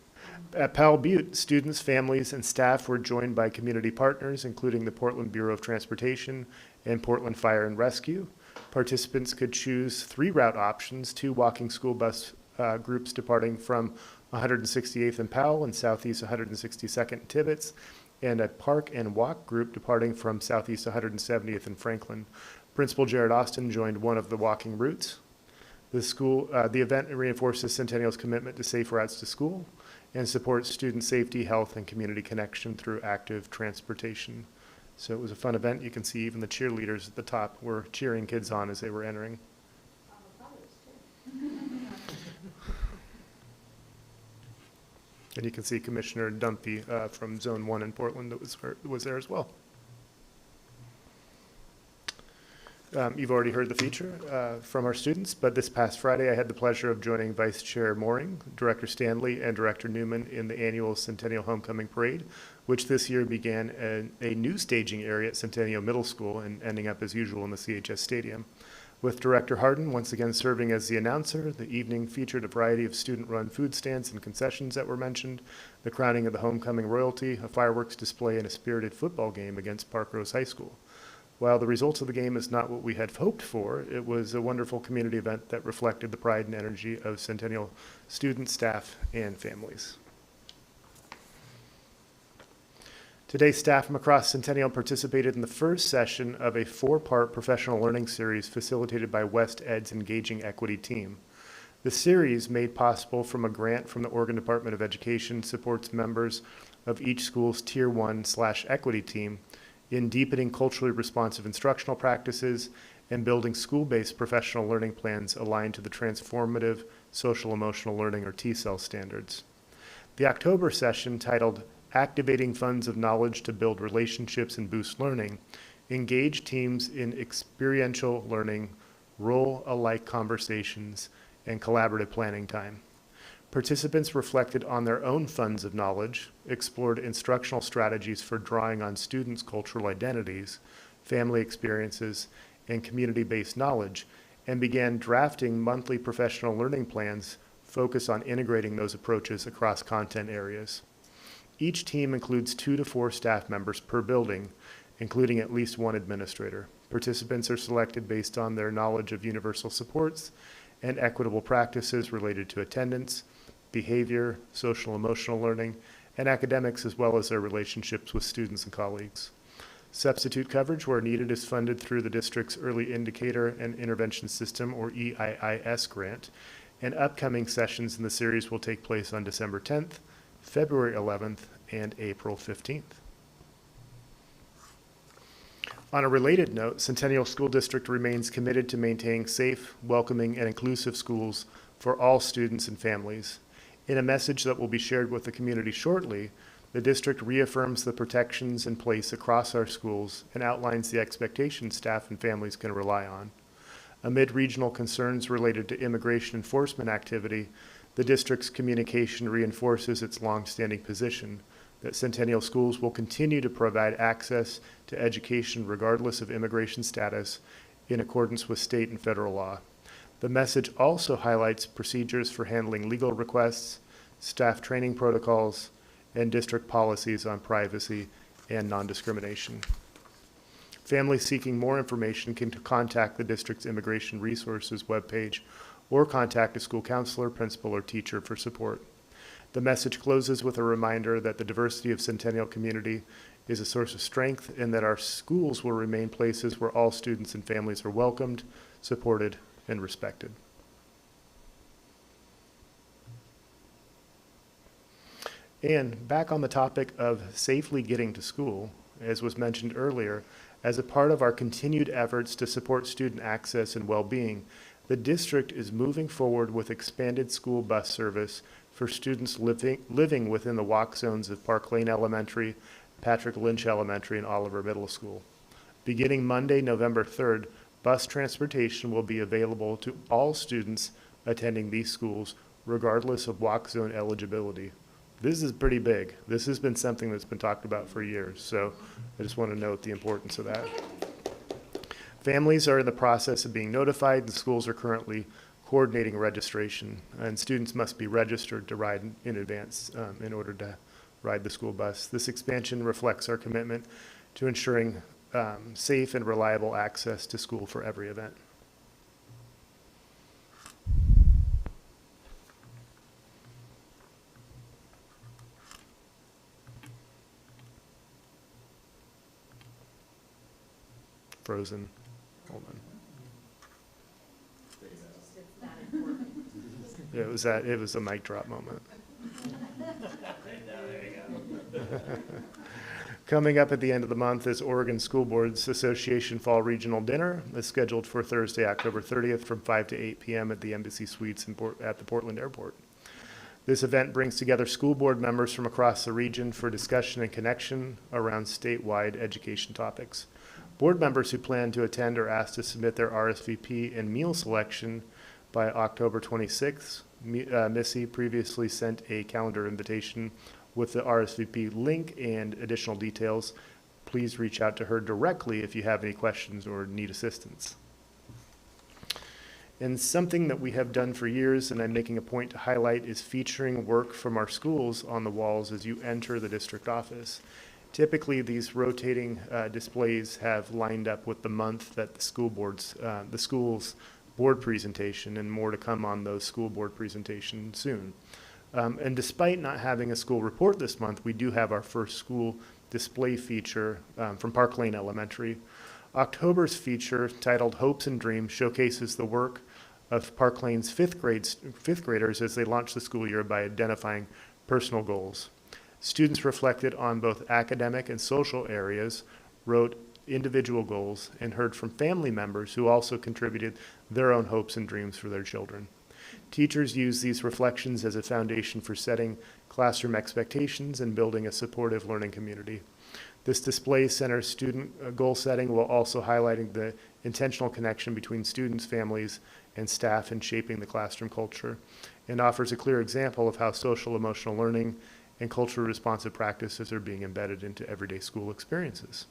At Powell Butte, students, families, and staff were joined by community partners, including the Portland Bureau of Transportation and Portland Fire and Rescue. Participants could choose 3 route options, 2 walking school bus groups departing from 168th and Powell and Southeast 162nd and Tibbetts, and a park and walk group departing from Southeast 170th and Franklin. Principal Jared Austin joined one of the walking routes. The event reinforces Centennial's commitment to safe routes to school and supports student safety, health, and community connection through active transportation So it was a fun event. You can see even the cheerleaders at the top were cheering kids on as they were entering. And you can see Commissioner Dunphy from Zone 1 in Portland that was there as well. You've already heard the feature from our students, but this past Friday I had the pleasure of joining Vice Chair Mooring, Director Stanley, and Director Newman in the annual Centennial Homecoming Parade, which this year began a new staging area at Centennial Middle School and ending up as usual in the CHS Stadium. With Director Harden once again serving as the announcer, the evening featured a variety of student-run food stands and concessions that were mentioned, the crowning of the homecoming royalty, a fireworks display, and a spirited football game against Park Rose High School. While the results of the game is not what we had hoped for, it was a wonderful community event that reflected the pride and energy of Centennial students, staff, and families. Today, staff from across Centennial participated in the first session of a 4-part professional learning series facilitated by West Ed's Engaging Equity team. The series, made possible from a grant from the Oregon Department of Education, supports members of each school's Tier 1/Equity team in deepening culturally responsive instructional practices and building school-based professional learning plans aligned to the transformative social-emotional learning, or TESOL, standards. The October session, titled Activating Funds of Knowledge to Build Relationships and Boost Learning, engaged teams in experiential learning, role-alike conversations, and collaborative planning time. Participants reflected on their own funds of knowledge, explored instructional strategies for drawing on students' cultural identities, family experiences, and community-based knowledge, and began drafting monthly professional learning plans focused on integrating those approaches across content areas. Each team includes 2 to 4 staff members per building, including at least 1 administrator. Participants are selected based on their knowledge of universal supports and equitable practices related to attendance, behavior, social emotional learning, and academics, as well as their relationships with students and colleagues. Substitute coverage where needed is funded through the district's Early Indicator and Intervention System, or EIIS, grant, and upcoming sessions in the series will take place on December 10th, February 11th, and April 15th. On a related note, Centennial School District remains committed to maintaining safe, welcoming, and inclusive schools for all students and families. In a message that will be shared with the community shortly, the district reaffirms the protections in place across our schools and outlines the expectations staff and families can rely on. Amid regional concerns related to immigration enforcement activity, the district's communication reinforces its longstanding position that Centennial schools will continue to provide access to education regardless of immigration status in accordance with state and federal law. The message also highlights procedures for handling legal requests, staff training protocols, and district policies on privacy and non-discrimination. Families seeking more information can contact the district's Immigration Resources webpage or contact a school counselor, principal, or teacher for support. The message closes with a reminder that the diversity of Centennial community is a source of strength and that our schools will remain places where all students and families are welcomed, supported, and respected. And back on the topic of safely getting to school, as was mentioned earlier, as a part of our continued efforts to support student access and well-being, the district is moving forward with expanded school bus service for students living within the walk zones of Park Lane Elementary, Patrick Lynch Elementary, and Oliver Middle School. Beginning Monday, November 3rd, bus transportation will be available to all students attending these schools, regardless of walk zone eligibility. This is pretty big. This has been something that's been talked about for years, so I just want to note the importance of that. Families are in the process of being notified, and schools are currently coordinating registration, and students must be registered to ride in advance in order to ride the school bus. This expansion reflects our commitment to ensuring safe and reliable access to school for every event. Frozen. Hold on. Yeah, it was a mic drop moment. Coming up at the end of the month is Oregon School Boards Association Fall Regional Dinner. It's scheduled for Thursday, October 30th from 5 to 8 p.m. at the Embassy Suites at the Portland Airport. This event brings together school board members from across the region for discussion and connection around statewide education topics. Board members who plan to attend are asked to submit their RSVP and meal selection by October 26th. Missy previously sent a calendar invitation with the RSVP link and additional details. Please reach out to her directly if you have any questions or need assistance. And something that we have done for years, and I'm making a point to highlight, is featuring work from our schools on the walls as you enter the district office. Typically, these rotating displays have lined up with the month that the school's board presentation, and more to come on those school board presentations soon. And despite not having a school report this month, we do have our first school display feature from Park Lane Elementary. October's feature, titled Hopes and Dreams, showcases the work of Park Lane's fifth graders as they launch the school year by identifying personal goals. Students reflected on both academic and social areas, wrote individual goals, and heard from family members who also contributed their own hopes and dreams for their children. Teachers use these reflections as a foundation for setting classroom expectations and building a supportive learning community. This display centers student goal setting while also highlighting the intentional connection between students, families, and staff in shaping the classroom culture, and offers a clear example of how social emotional learning and culturally responsive practices are being embedded into everyday school experiences.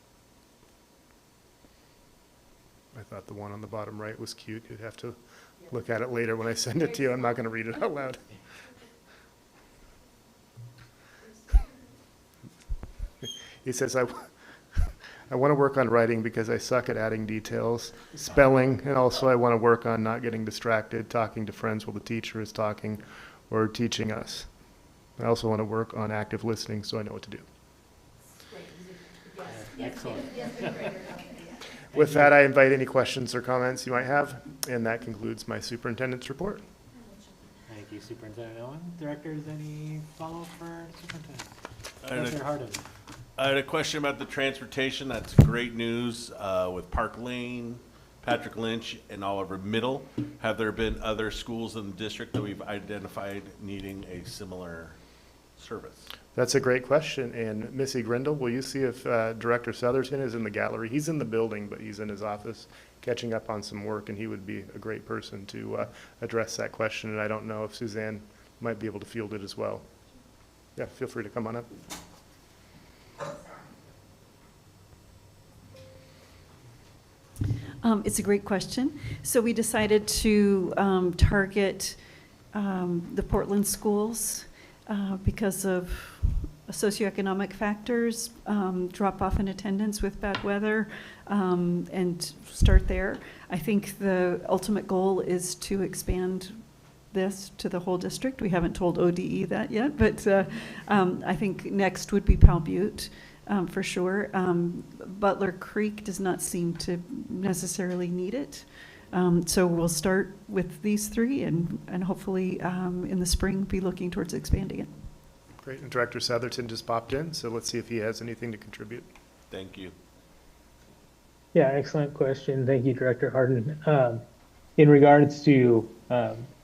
I thought the one on the bottom right was cute. You'd have to look at it later when I send it to you. I'm not going to read it out loud. He says, I want to work on writing because I suck at adding details, spelling, and also I want to work on not getting distracted, talking to friends while the teacher is talking or teaching us. I also want to work on active listening so I know what to do. Excellent. With that, I invite any questions or comments you might have, and that concludes my superintendent's report. Thank you, Superintendent Owen. Directors, any follow-up for Superintendent? I had a- Director Harden. I had a question about the transportation. That's great news with Park Lane, Patrick Lynch, and Oliver Middle. Have there been other schools in the district that we've identified needing a similar service? That's a great question. And Missy Grindle, will you see if Director Southerton is in the gallery? He's in the building, but he's in his office catching up on some work, and he would be a great person to address that question. And I don't know if Suzanne might be able to field it as well. Yeah, feel free to come on up. It's a great question. So we decided to target the Portland schools because of socioeconomic factors, drop off in attendance with bad weather, and start there. I think the ultimate goal is to expand this to the whole district. We haven't told ODE that yet, but I think next would be Powell Butte. For sure. Butler Creek does not seem to necessarily need it. So we'll start with these three and hopefully in the spring be looking towards expanding it. Great. And Director Southerton just popped in, so let's see if he has anything to contribute. Thank you. Yeah, excellent question. Thank you, Director Harden. In regards to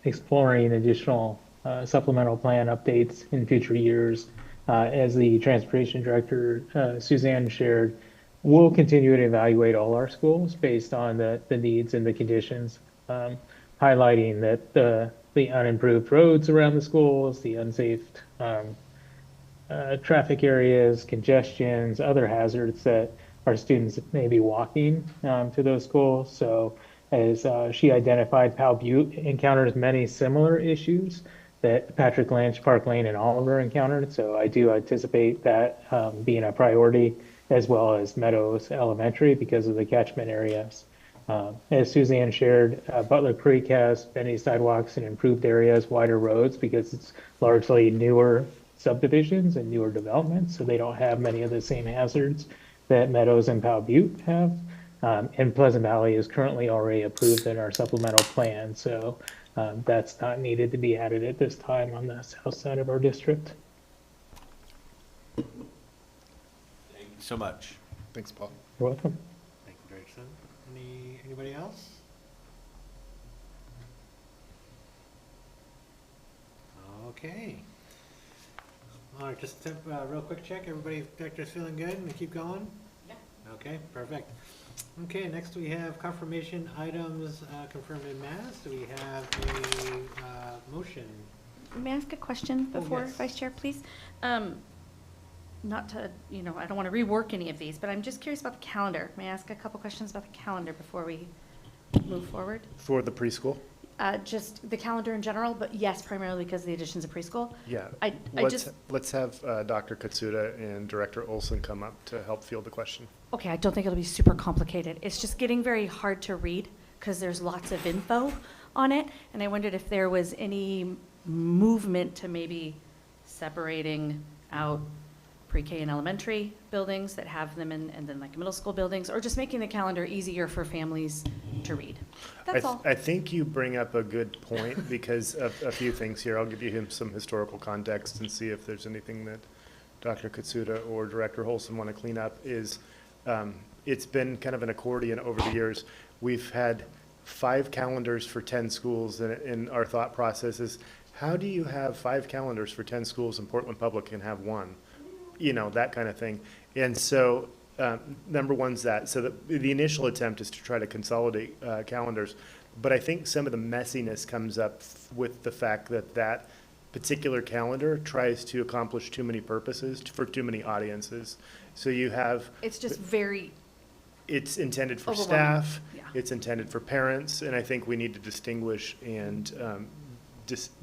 exploring additional supplemental plan updates in future years, as the Transportation Director, Suzanne, shared, we'll continue to evaluate all our schools based on the needs and the conditions, highlighting that the unimproved roads around the schools, the unsafe traffic areas, congestions, other hazards that our students may be walking to those schools. So as she identified, Powell Butte encounters many similar issues that Patrick Lynch, Park Lane, and Oliver encountered. So I do anticipate that being a priority, as well as Meadows Elementary because of the catchment areas. As Suzanne shared, Butler Creek has many sidewalks and improved areas, wider roads, because it's largely newer subdivisions and newer developments, so they don't have many of the same hazards that Meadows and Powell Butte have. And Pleasant Valley is currently already approved in our supplemental plan, so that's not needed to be added at this time on the south side of our district. Thank you so much. Thanks, Paul. You're welcome. Thank you, Director. Anybody else? Okay. All right, just a real quick check. Everybody, Director's feeling good and we keep going? Yeah. Okay, perfect. Okay, next we have confirmation items confirmed in mass. Do we have a motion? May I ask a question before, yes. Vice Chair, please? Not to, I don't want to rework any of these, but I'm just curious about the calendar. May I ask a couple questions about the calendar before we move forward? For the preschool? Just the calendar in general, but yes, primarily because of the additions of preschool. Yeah. I just, Let's have Dr. Katsuda and Director Olson come up to help field the question. okay, I don't think it'll be super complicated. It's just getting very hard to read because there's lots of info on it. And I wondered if there was any movement to maybe separating out pre-K and elementary buildings that have them in, and then like middle school buildings, or just making the calendar easier for families to read. That's all. I think you bring up a good point because of a few things here. I'll give you some historical context and see if there's anything that Dr. Katsuda or Director Holson want to clean up. It's been kind of an accordion over the years. We've had 5 calendars for 10 schools, and our thought process is, how do you have 5 calendars for 10 schools and Portland Public can have 1? That kind of thing. And so number one's that. So the initial attempt is to try to consolidate calendars. But I think some of the messiness comes up with the fact that that particular calendar tries to accomplish too many purposes for too many audiences. So you have... It's just very... It's intended for overwhelming. staff. Yeah. It's intended for parents. And I think we need to distinguish and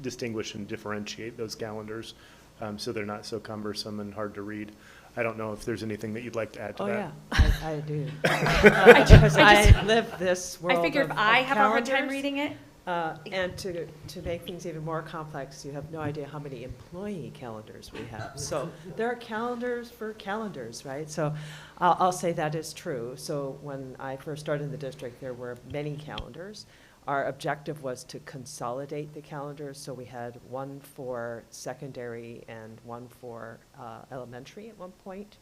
distinguish and differentiate those calendars so they're not so cumbersome and hard to read. I don't know if there's anything that you'd like to add to that. Yeah, I do. Because I live this world I figure if of I have a hard time calendars. reading it, And to make things even more complex, you have no idea how many employee calendars we have. So there are calendars for calendars, right? So I'll say that is true. So when I first started in the district, there were many calendars. Our objective was to consolidate the calendars, so we had one for secondary and one for elementary at one point.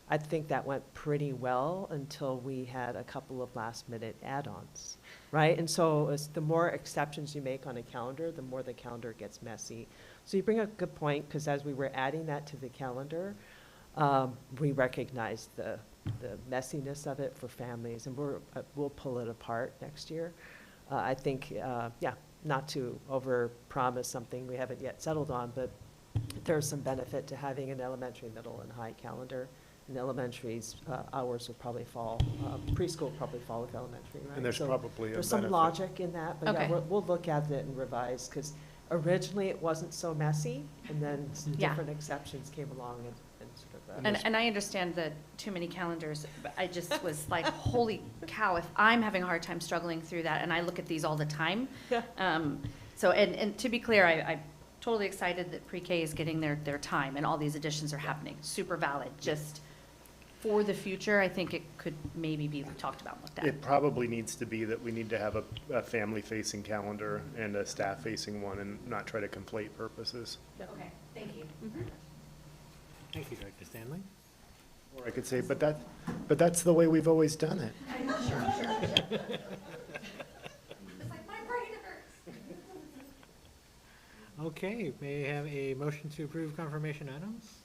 I think that went pretty well until we had a couple of last-minute add-ons, right? And so the more exceptions you make on a calendar, the more the calendar gets messy. So you bring up a good point, because as we were adding that to the calendar, we recognized the messiness of it for families, and we'll pull it apart next year. I think, not to overpromise something we haven't yet settled on, but there's some benefit to having an elementary, middle, and high calendar. In elementary's hours would probably fall, preschool would probably fall with elementary, right? And there's So probably a there's some benefit. logic in that, but Okay. yeah, we'll look at it and revise, because originally it wasn't so messy, and then Yeah. different exceptions came along and sort of. and I understand the too many calendars, but I just was like, holy cow, if I'm having a hard time struggling through that, and I look at these all the time. Yeah. So, and to be clear, I'm totally excited that pre-K is getting their time, and all these additions are happening, super valid, just for the future, I think it could maybe be talked about and looked at. It probably needs to be that we need to have a family-facing calendar and a staff-facing one, and not try to conflate purposes. Okay, thank you. Thank you, Director Stanley. Or I could say, but that's the way we've always done it. Okay, may I have a motion to approve confirmation items?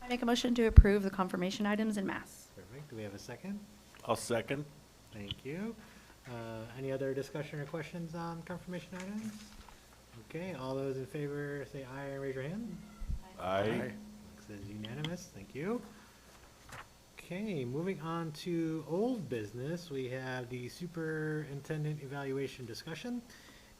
I make a motion to approve the confirmation items in mass. Perfect. Do we have a second? I'll second. Thank you. Any other discussion or questions on confirmation items? Okay, all those in favor say aye and raise your hand. Aye. Says unanimous, thank you. Okay, moving on to old business, we have the superintendent evaluation discussion.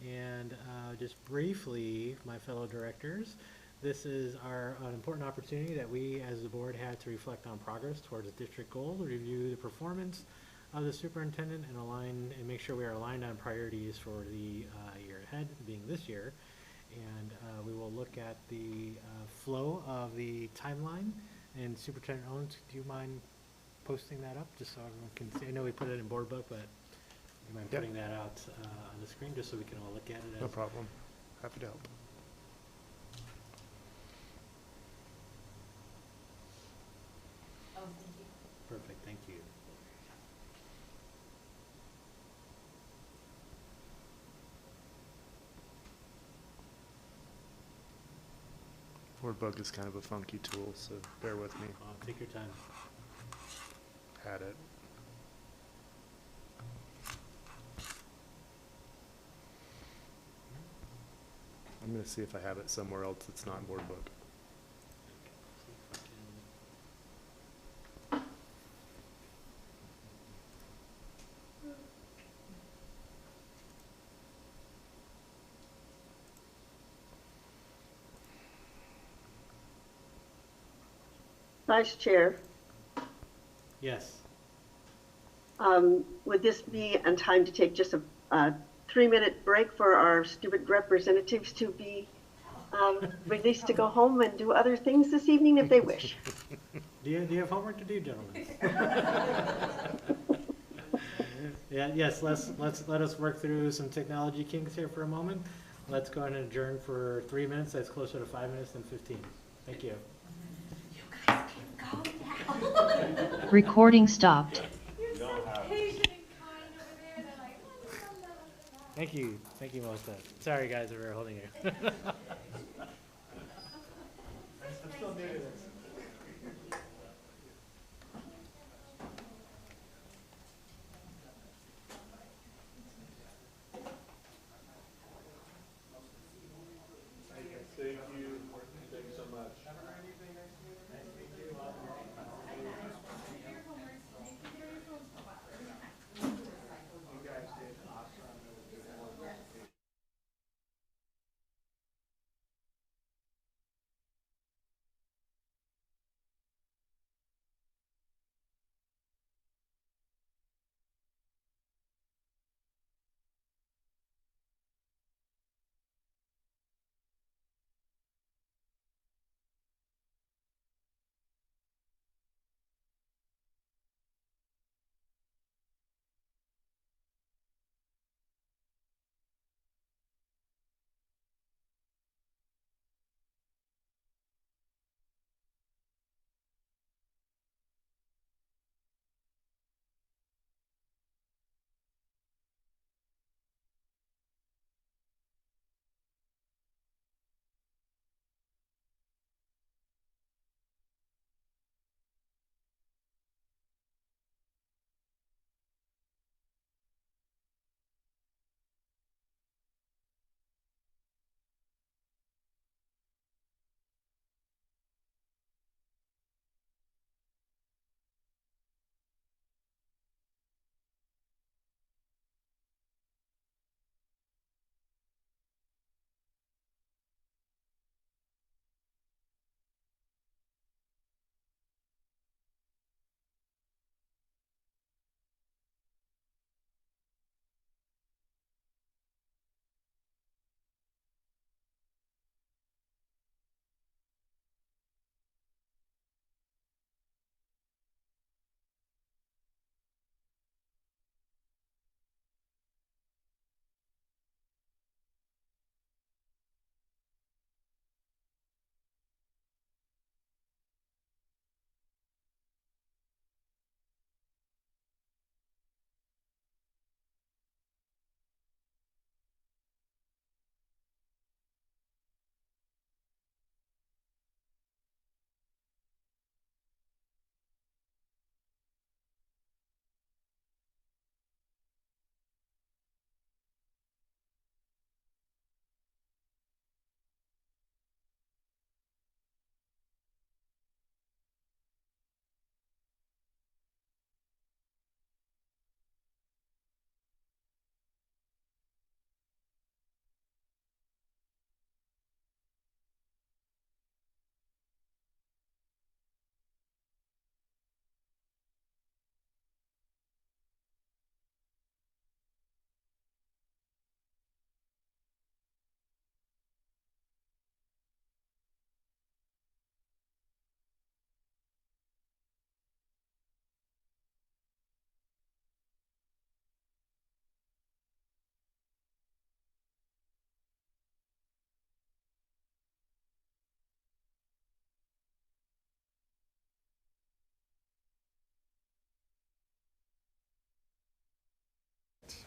And just briefly, my fellow directors, this is an important opportunity that we as the board had to reflect on progress towards the district goal, review the performance of the superintendent and align and make sure we are aligned on priorities for the year ahead, being this year. And we will look at the flow of the timeline. And Superintendent Owens, do you mind posting that up just so everyone can see? I know we put it in board book, but do you mind Yep. putting that out on the screen just so we can all look at it? No as problem. Happy to help. Board Book is kind of a funky tool, so bear with me. Take your time. Had it. I'm gonna see if I have it somewhere else that's not in Board Book. Vice Chair, Yes. would this be in time to take just a 3-minute break for our student representatives to be released to go home and do other things this evening if they wish? Do you have homework to do, gentlemen? Yeah, yes, let us work through some technology kinks here for a moment. Let's go ahead and adjourn for 3 minutes. That's closer to 5 minutes than 15. Thank you. Recording stopped. Thank you, Melissa. Sorry, guys, that we're holding you. I'm still new to this. Thank you. Thanks so much.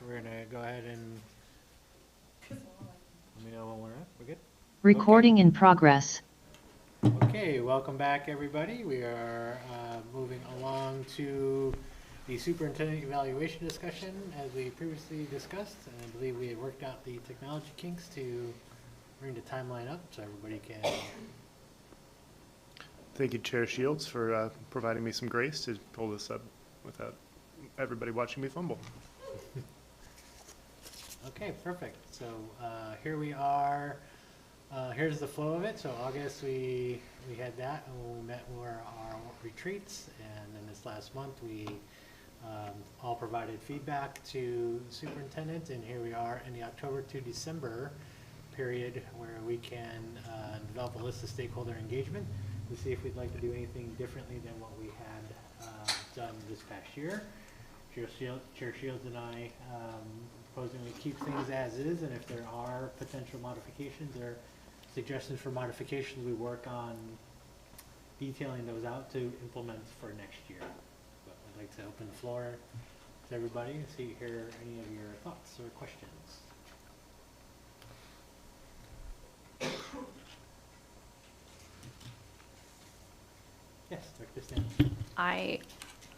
We're gonna go ahead and let me know when we're at. We're good? Recording in progress. Okay, welcome back, everybody. We are moving along to the superintendent evaluation discussion. As we previously discussed, and I believe we had worked out the technology kinks to bring the timeline up so everybody can. Thank you, Chair Shields, for providing me some grace to pull this up without everybody watching me fumble. Okay, perfect. So here we are. Here's the flow of it. So August we had that, and when we met were our retreats, and then this last month we all provided feedback to the superintendent, and here we are in the October to December period where we can develop a list of stakeholder engagement to see if we'd like to do anything differently than what we had done this past year. Chair Shields and I proposing we keep things as is, and if there are potential modifications or suggestions for modifications, we work on detailing those out to implement for next year. But I'd like to open the floor to everybody and hear any of your thoughts or questions. Yes, Dr. Stanley. I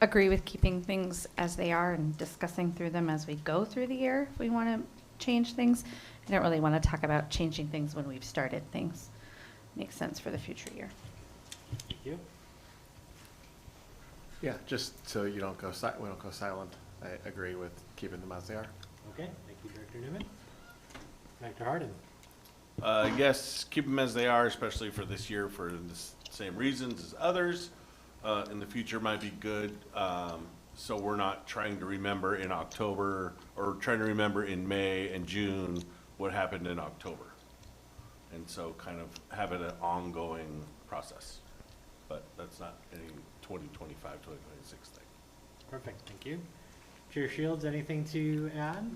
agree with keeping things as they are and discussing through them as we go through the year if we want to change things. I don't really want to talk about changing things when we've started things. Makes sense for the future year. Thank you. Yeah, just so you don't go we don't go silent. I agree with keeping them as they are. Okay, thank you, Director Newman. Dr. Harden. Yes, keep them as they are, especially for this year for the same reasons as others. In the future might be good. So we're not trying to remember in October or trying to remember in May and June what happened in October. And so kind of have it an ongoing process. But that's not any 2025, 2026 thing. Perfect, thank you. Chair Shields, anything to add?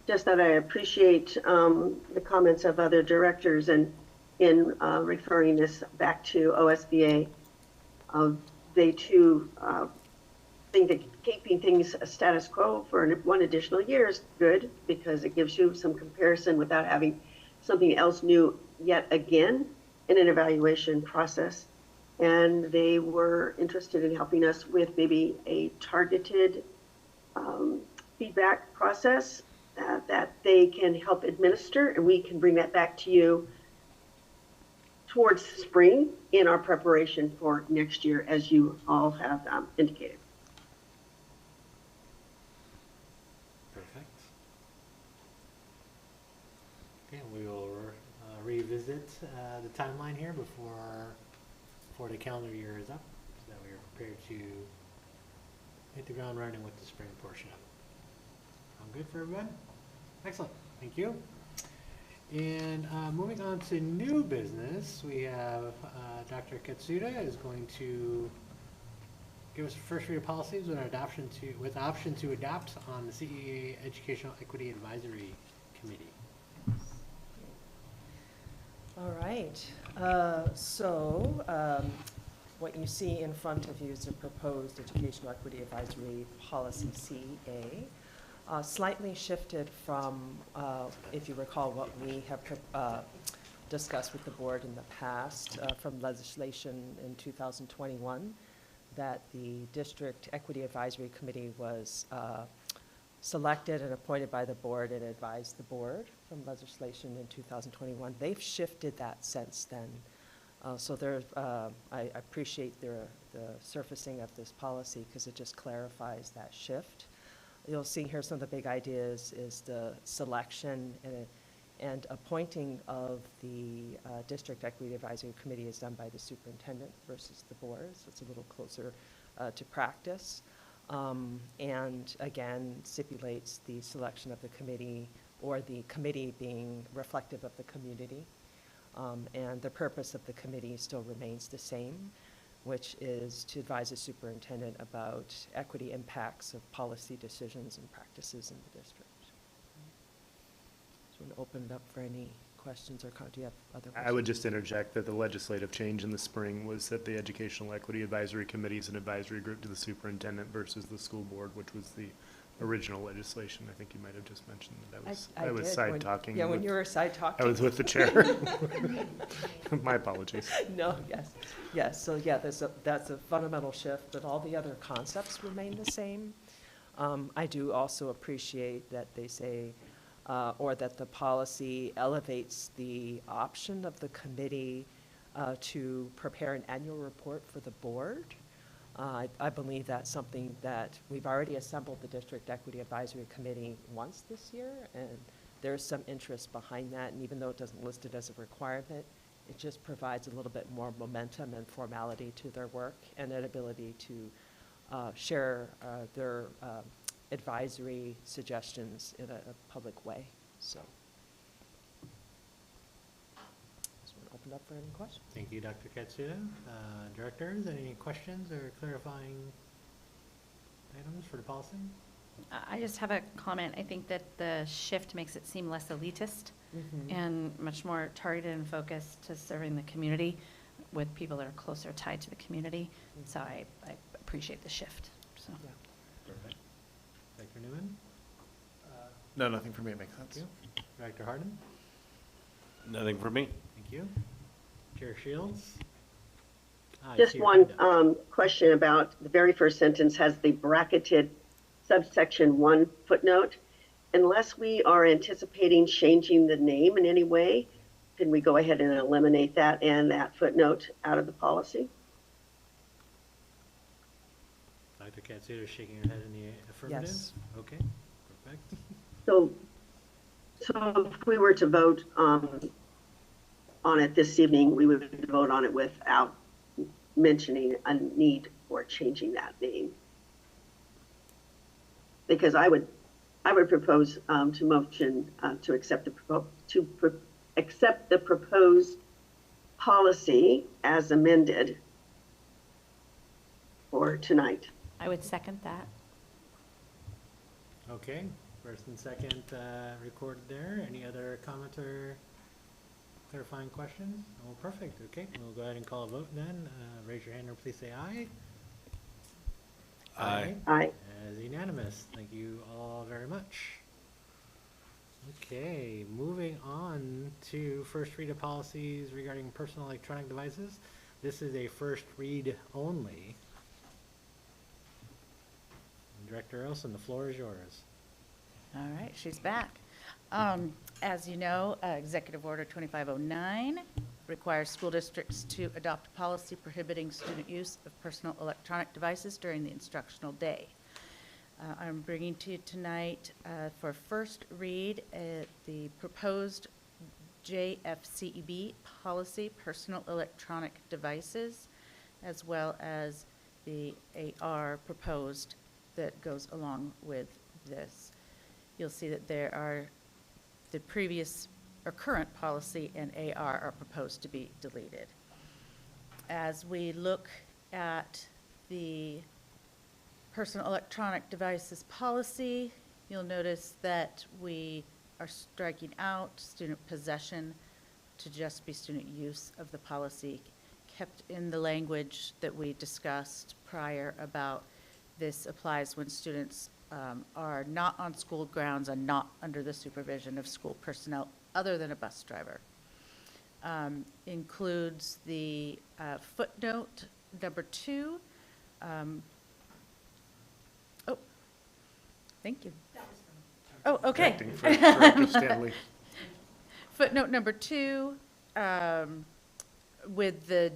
Just that I appreciate the comments of other directors and in referring this back to OSBA. They too think that keeping things status quo for one additional year is good because it gives you some comparison without having something else new yet again in an evaluation process. And they were interested in helping us with maybe a targeted feedback process that they can help administer, and we can bring that back to you towards spring in our preparation for next year, as you all have indicated. Perfect. Okay, we will revisit the timeline here before the calendar year is up, so that we are prepared to hit the ground running with the spring portion of it. Sound good for everyone? Excellent, thank you. And moving on to new business, we have Dr. Katsuda is going to give us a first read of policies with option to adopt on the CEA Educational Equity Advisory Committee. All right. What you see in front of you is a proposed Educational Equity Advisory Policy, CEA. Slightly shifted from, if you recall, what we have discussed with the board in the past from legislation in 2021, that the District Equity Advisory Committee was selected and appointed by the board and advised the board from legislation in 2021. They've shifted that since then. So I appreciate the surfacing of this policy because it just clarifies that shift. You'll see here some of the big ideas is the selection and appointing of the District Equity Advisory Committee is done by the superintendent versus the board, so it's a little closer to practice. And again, stipulates the selection of the committee or the committee being reflective of the community. And the purpose of the committee still remains the same, which is to advise the superintendent about equity impacts of policy decisions and practices in the district. So I'm going to open it up for any questions or do you have other questions? I would just interject that the legislative change in the spring was that the Educational Equity Advisory Committee is an advisory group to the superintendent versus the school board, which was the original legislation. I think you might have just mentioned that I I was did side when- talking. Yeah, when you were side talking. I was with the chair. My apologies. No, yes, so yeah, that's a fundamental shift, but all the other concepts remain the same. I do also appreciate that they say, or that the policy elevates the option of the committee to prepare an annual report for the board. I believe that's something that we've already assembled the District Equity Advisory Committee once this year, and there's some interest behind that, and even though it doesn't list it as a requirement, it just provides a little bit more momentum and formality to their work and an ability to share their advisory suggestions in a public way, so. Just want to open up for any questions. Thank you, Dr. Katsuda. Directors, any questions or clarifying items for the policy? I just have a comment. I think that the shift makes it seem less elitist Mhm. and much more targeted and focused to serving the community with people that are closer tied to the community. So I appreciate the shift, so. Yeah. Perfect. Dr. Newman? No, nothing for me. It makes sense. Thank you. Dr. Harden? Nothing for me. Thank you. Chair Shields? I Just see your one hand up. question about the very first sentence has the bracketed subsection 1 footnote. Unless we are anticipating changing the name in any way, can we go ahead and eliminate that and that footnote out of the policy? Dr. Katsuda is shaking her head in the affirmative? Yes. Okay, perfect. So if we were to vote on it this evening, we would vote on it without mentioning a need for changing that name. Because I would propose to motion to accept the proposed policy as amended for tonight. I would second that. Okay, first and second recorded there. Any other comments or clarifying questions? Oh, perfect. Okay, we'll go ahead and call a vote then. Raise your hand or please say aye. Aye. Aye. As unanimous. Thank you all very much. Okay, moving on to first read of policies regarding personal electronic devices. This is a first read only. Director Olson, the floor is yours. All right, she's back. As you know, Executive Order 2509 requires school districts to adopt a policy prohibiting student use of personal electronic devices during the instructional day. I'm bringing to you tonight for first read the proposed JFCEB policy, personal electronic devices, as well as the AR proposed that goes along with this. You'll see that there are the previous or current policy and AR are proposed to be deleted. As we look at the personal electronic devices policy, you'll notice that we are striking out student possession to just be student use of the policy, kept in the language that we discussed prior about this applies when students are not on school grounds and not under the supervision of school personnel other than a bus driver. Includes the footnote number 2. Oh, thank you. Oh, okay. Acting for Director Stanley. Footnote number 2, with the,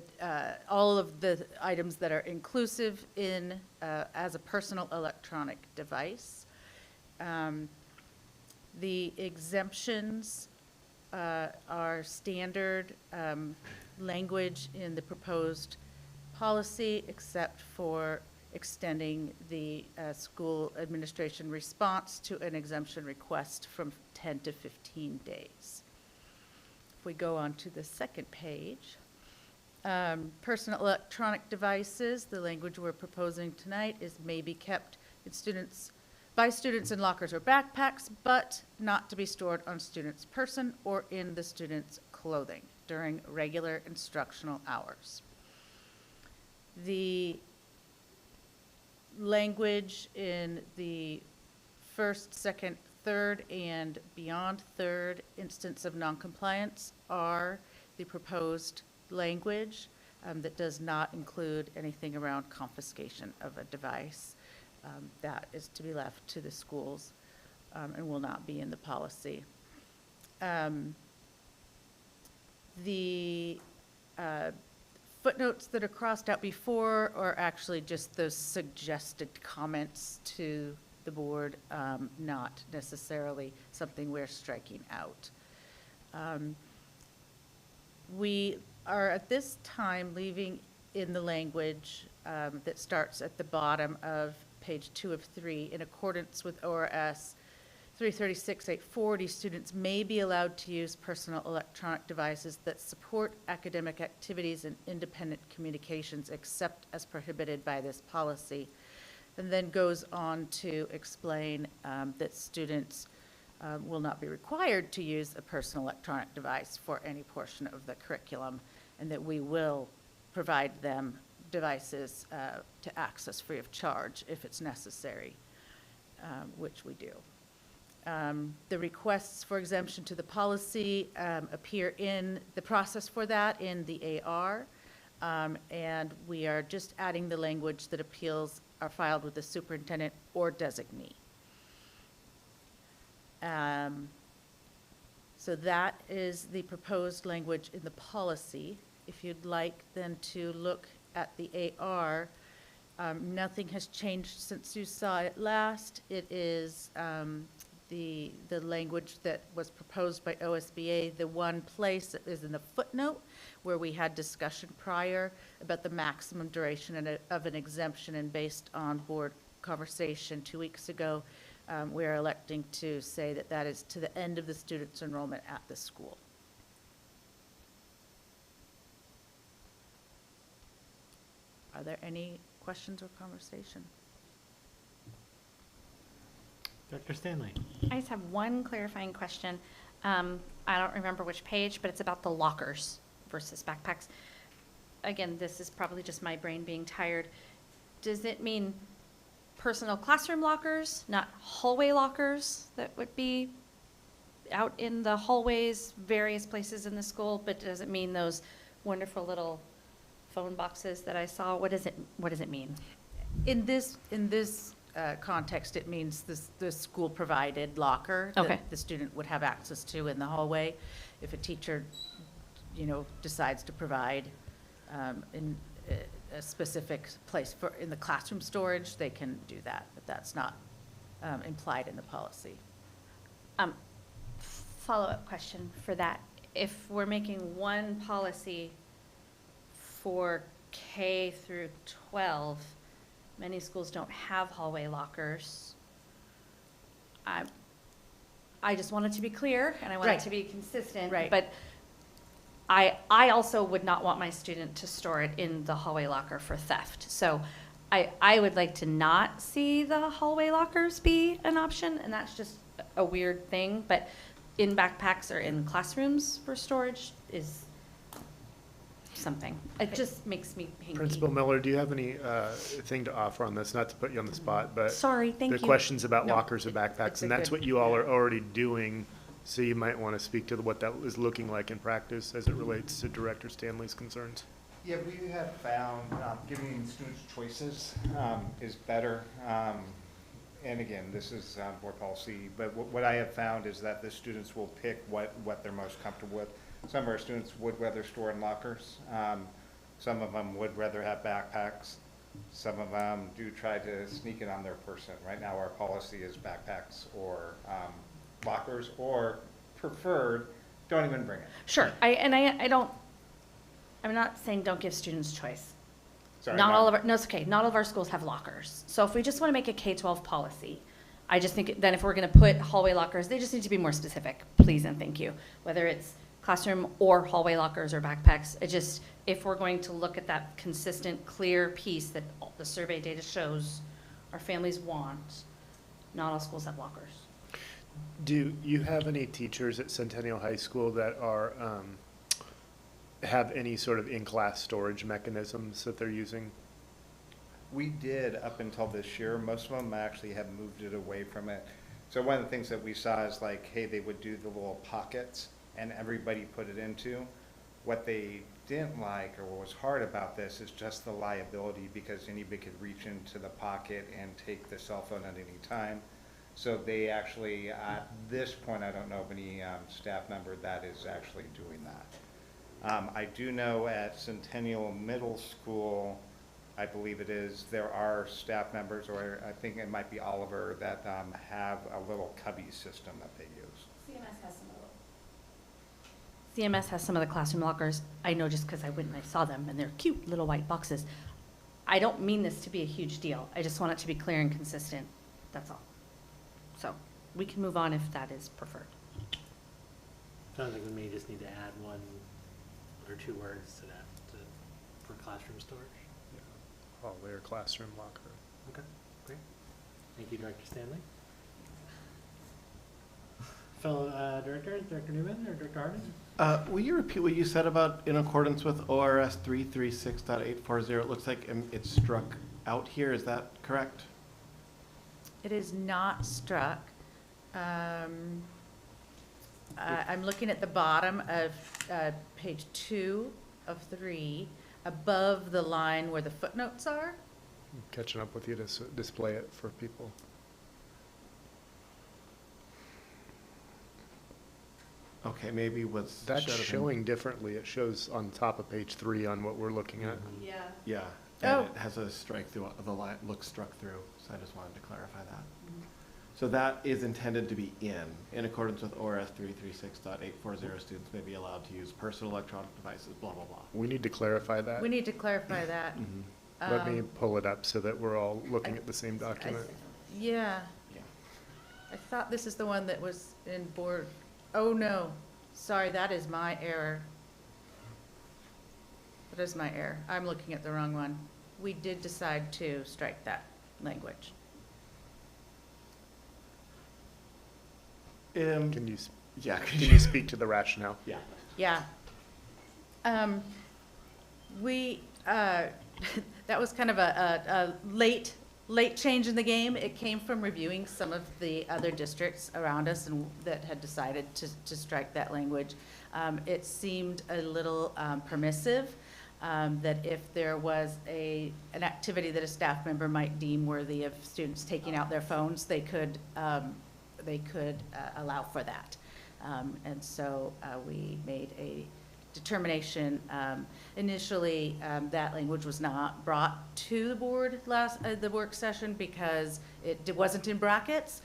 all of the items that are inclusive in, as a personal electronic device. The exemptions are standard language in the proposed policy, except for extending the school administration response to an exemption request from 10 to 15 days. If we go on to the second page, personal electronic devices, the language we're proposing tonight is may be kept by students in lockers or backpacks, but not to be stored on student's person or in the student's clothing during regular instructional hours. The language in the first, second, third, and beyond third instance of noncompliance are the proposed language that does not include anything around confiscation of a device. That is to be left to the schools and will not be in the policy. The footnotes that are crossed out before are actually just those suggested comments to the board, not necessarily something we're striking out. We are at this time leaving in the language that starts at the bottom of page 2 of 3, in accordance with ORS 336-840, students may be allowed to use personal electronic devices that support academic activities and independent communications except as prohibited by this policy. And then goes on to explain that students will not be required to use a personal electronic device for any portion of the curriculum, and that we will provide them devices to access free of charge if it's necessary, which we do. The requests for exemption to the policy appear in the process for that in the AR, and we are just adding the language that appeals are filed with the superintendent or designee. So that is the proposed language in the policy. If you'd like then to look at the AR, nothing has changed since you saw it last. It is the language that was proposed by OSBA. The one place that is in the footnote where we had discussion prior about the maximum duration of an exemption, and based on board conversation 2 weeks ago, we're electing to say that that is to the end of the student's enrollment at the school. Are there any questions or conversation? Dr. Stanley. I just have one clarifying question. I don't remember which page, but it's about the lockers versus backpacks. Again, this is probably just my brain being tired. Does it mean personal classroom lockers, not hallway lockers that would be out in the hallways, various places in the school? But does it mean those wonderful little phone boxes that I saw? What does it mean? In this context, it means the school-provided locker Okay. that the student would have access to in the hallway. If a teacher, decides to provide in a specific place in the classroom storage, they can do that, but that's not implied in the policy. Follow-up question for that. If we're making one policy for K through 12, many schools don't have hallway lockers. I just want it to be clear, and I want it to be consistent. Right. But I also would not want my student to store it in the hallway locker for theft. So I would like to not see the hallway lockers be an option, and that's just a weird thing. But in backpacks or in classrooms for storage is something. It just makes me hinky. Principal Miller, do you have any thing to offer on this? Not to put you on the spot, but Sorry, thank you. the questions about No, lockers and backpacks, it's a and that's good- what you all are already doing. So you might want to speak to what that is looking like in practice as it relates to Director Stanley's concerns. Yeah, we have found giving students choices is better. And again, this is board policy, but what I have found is that the students will pick what they're most comfortable with. Some of our students would rather store in lockers. Some of them would rather have backpacks. Some of them do try to sneak it on their person. Right now, our policy is backpacks or lockers, or preferred, don't even bring it. Sure. I'm not saying don't give students choice. Sorry, Not all of our schools have lockers. So if we just want to make a K-12 policy, I just think then if we're going to put hallway lockers, they just need to be more specific, please and thank you. Whether it's classroom or hallway lockers or backpacks, if we're going to look at that consistent, clear piece that the survey data shows our families want, not all schools have lockers. Do you have any teachers at Centennial High School that are, have any sort of in-class storage mechanisms that they're using? We did up until this year. Most of them actually have moved it away from it. So one of the things that we saw is like, hey, they would do the little pockets and everybody put it into. What they didn't like, or what was hard about this, is just the liability, because anybody could reach into the pocket and take the cell phone at any time. So they actually, at this point, I don't know of any staff member that is actually doing that. I do know at Centennial Middle School, I believe it is, there are staff members, or I think it might be Oliver, that have a little cubby system that they use. CMS has some of the classroom lockers. I know just because I went and I saw them, and they're cute little white boxes. I don't mean this to be a huge deal. I just want it to be clear and consistent. That's all. So we can move on if that is preferred. Sounds like we may just need to add one or two words to that for classroom storage. Oh, their classroom locker. Okay, great. Thank you, Director Stanley. Fellow directors, Director Newman or Director Harding? Will you repeat what you said about in accordance with ORS 336.840? It looks like it's struck out here. Is that correct? It is not struck. I'm looking at the bottom of page 2 of 3, above the line where the footnotes are. Catching up with you to display it for people. Okay, maybe what's That's showing differently. It shows on top of page 3 on what we're looking at. Yeah. Yeah, and it has a strike through, the line looks struck through, so I just wanted to clarify that. So that is intended to be in accordance with ORS 336.840, students may be allowed to use personal electronic devices, blah, blah, blah. We need to clarify that. We need to clarify that. Let me pull it up so that we're all looking at the same document. Yeah. Yeah. I thought this is the one that was in board. Oh, no. Sorry, that is my error. That is my error. I'm looking at the wrong one. We did decide to strike that language. Can you, yeah, can you speak to the rationale? Yeah. Yeah. That was kind of a late change in the game. It came from reviewing some of the other districts around us and that had decided to strike that language. It seemed a little permissive, that if there was an activity that a staff member might deem worthy of students taking out their phones, they could allow for that. And so we made a determination. Initially, that language was not brought to the board the work session because it wasn't in brackets,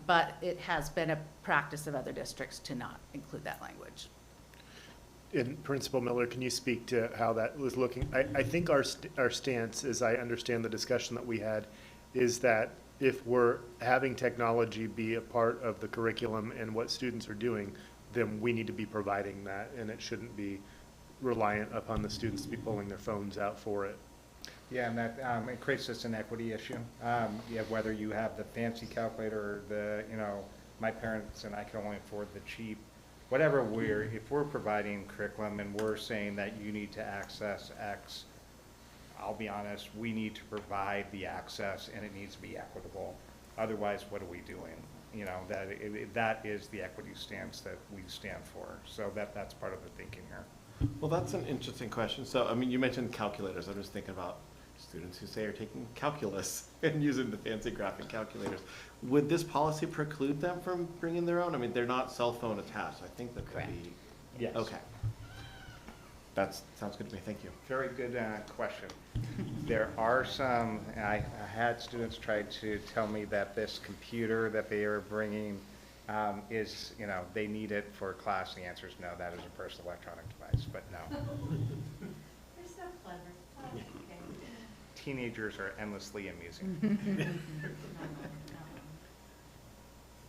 but it has been a practice of other districts to not include that language. And Principal Miller, can you speak to how that was looking? I think our stance, as I understand the discussion that we had, is that if we're having technology be a part of the curriculum and what students are doing, then we need to be providing that, and it shouldn't be reliant upon the students to be pulling their phones out for it. Yeah, and that it creates just an equity issue. Yeah, whether you have the fancy calculator or the, my parents and I can only afford the cheap, whatever if we're providing curriculum and we're saying that you need to access X, I'll be honest, we need to provide the access and it needs to be equitable. Otherwise, what are we doing? That is the equity stance that we stand for. So that's part of the thinking here. Well, that's an interesting question. So, I mean, you mentioned calculators. I'm just thinking about students who say are taking calculus and using the fancy graphic calculators. Would this policy preclude them from bringing their own? I mean, they're not cell phone attached. I think that could be. Yes. Okay. That sounds good to me. Thank you. Very good question. There are some, I had students try to tell me that this computer that they are bringing is, they need it for class. The answer is no, that is a personal electronic device, but no. You're so clever. Oh, okay. Teenagers are endlessly amusing.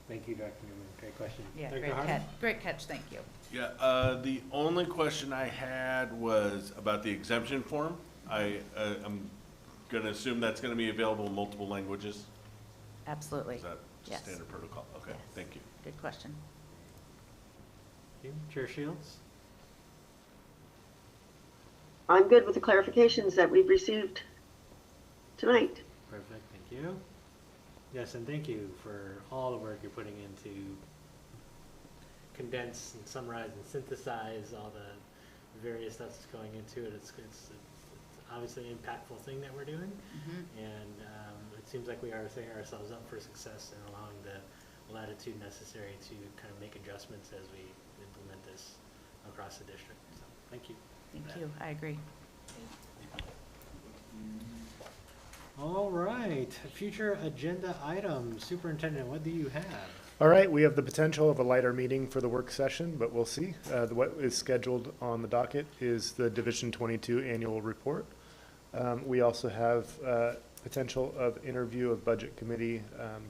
Thank you, Dr. Newman. Great question. Yeah, Dr. great Harding? catch. Great catch, thank you. Yeah, the only question I had was about the exemption form. I'm going to assume that's going to be available in multiple languages. Absolutely. Is that Yes. standard protocol? Okay, Yes. thank you. Good question. Thank you. Chair Shields? I'm good with the clarifications that we've received tonight. Perfect, thank you. Yes, and thank you for all the work you're putting into condense and summarize and synthesize all the various stuff that's going into it. It's obviously an impactful thing that we're doing, and it seems like we are setting ourselves up for success and allowing the latitude necessary to kind of make adjustments as we implement this across the district. So, thank you. Thank you, I agree. All right, future agenda items. Superintendent, what do you have? All right, we have the potential of a lighter meeting for the work session, but we'll see. What is scheduled on the docket is the Division 22 annual report. We also have potential of interview of budget committee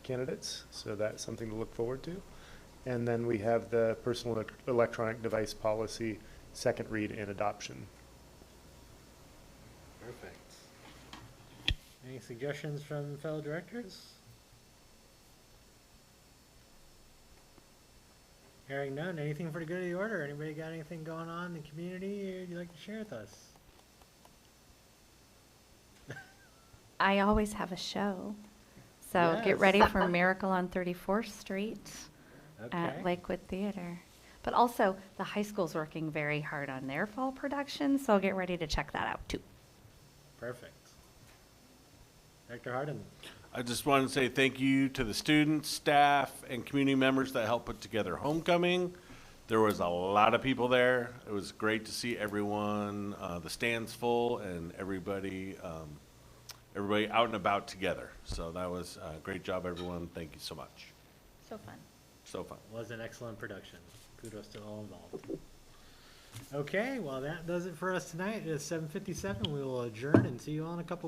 candidates, so that's something to look forward to. And then we have the personal electronic device policy, second read and adoption. Perfect. Any suggestions from fellow directors? Hearing none, anything for the good of the order? Anybody got anything going on in the community you'd like to share with us? I always have a show. So Yes. get ready for Miracle on 34th Street at Okay. Lakewood Theater. But also, the high school's working very hard on their fall production, so get ready to check that out too. Perfect. Dr. Harden. I just want to say thank you to the students, staff, and community members that helped put together homecoming. There was a lot of people there. It was great to see everyone, the stands full, and everybody out and about together. So that was a great job, everyone. Thank you so much. So fun. So fun. Was an excellent production. Kudos to all involved. Okay, well, that does it for us tonight. It is 7:57. We will adjourn and see you all in a couple weeks.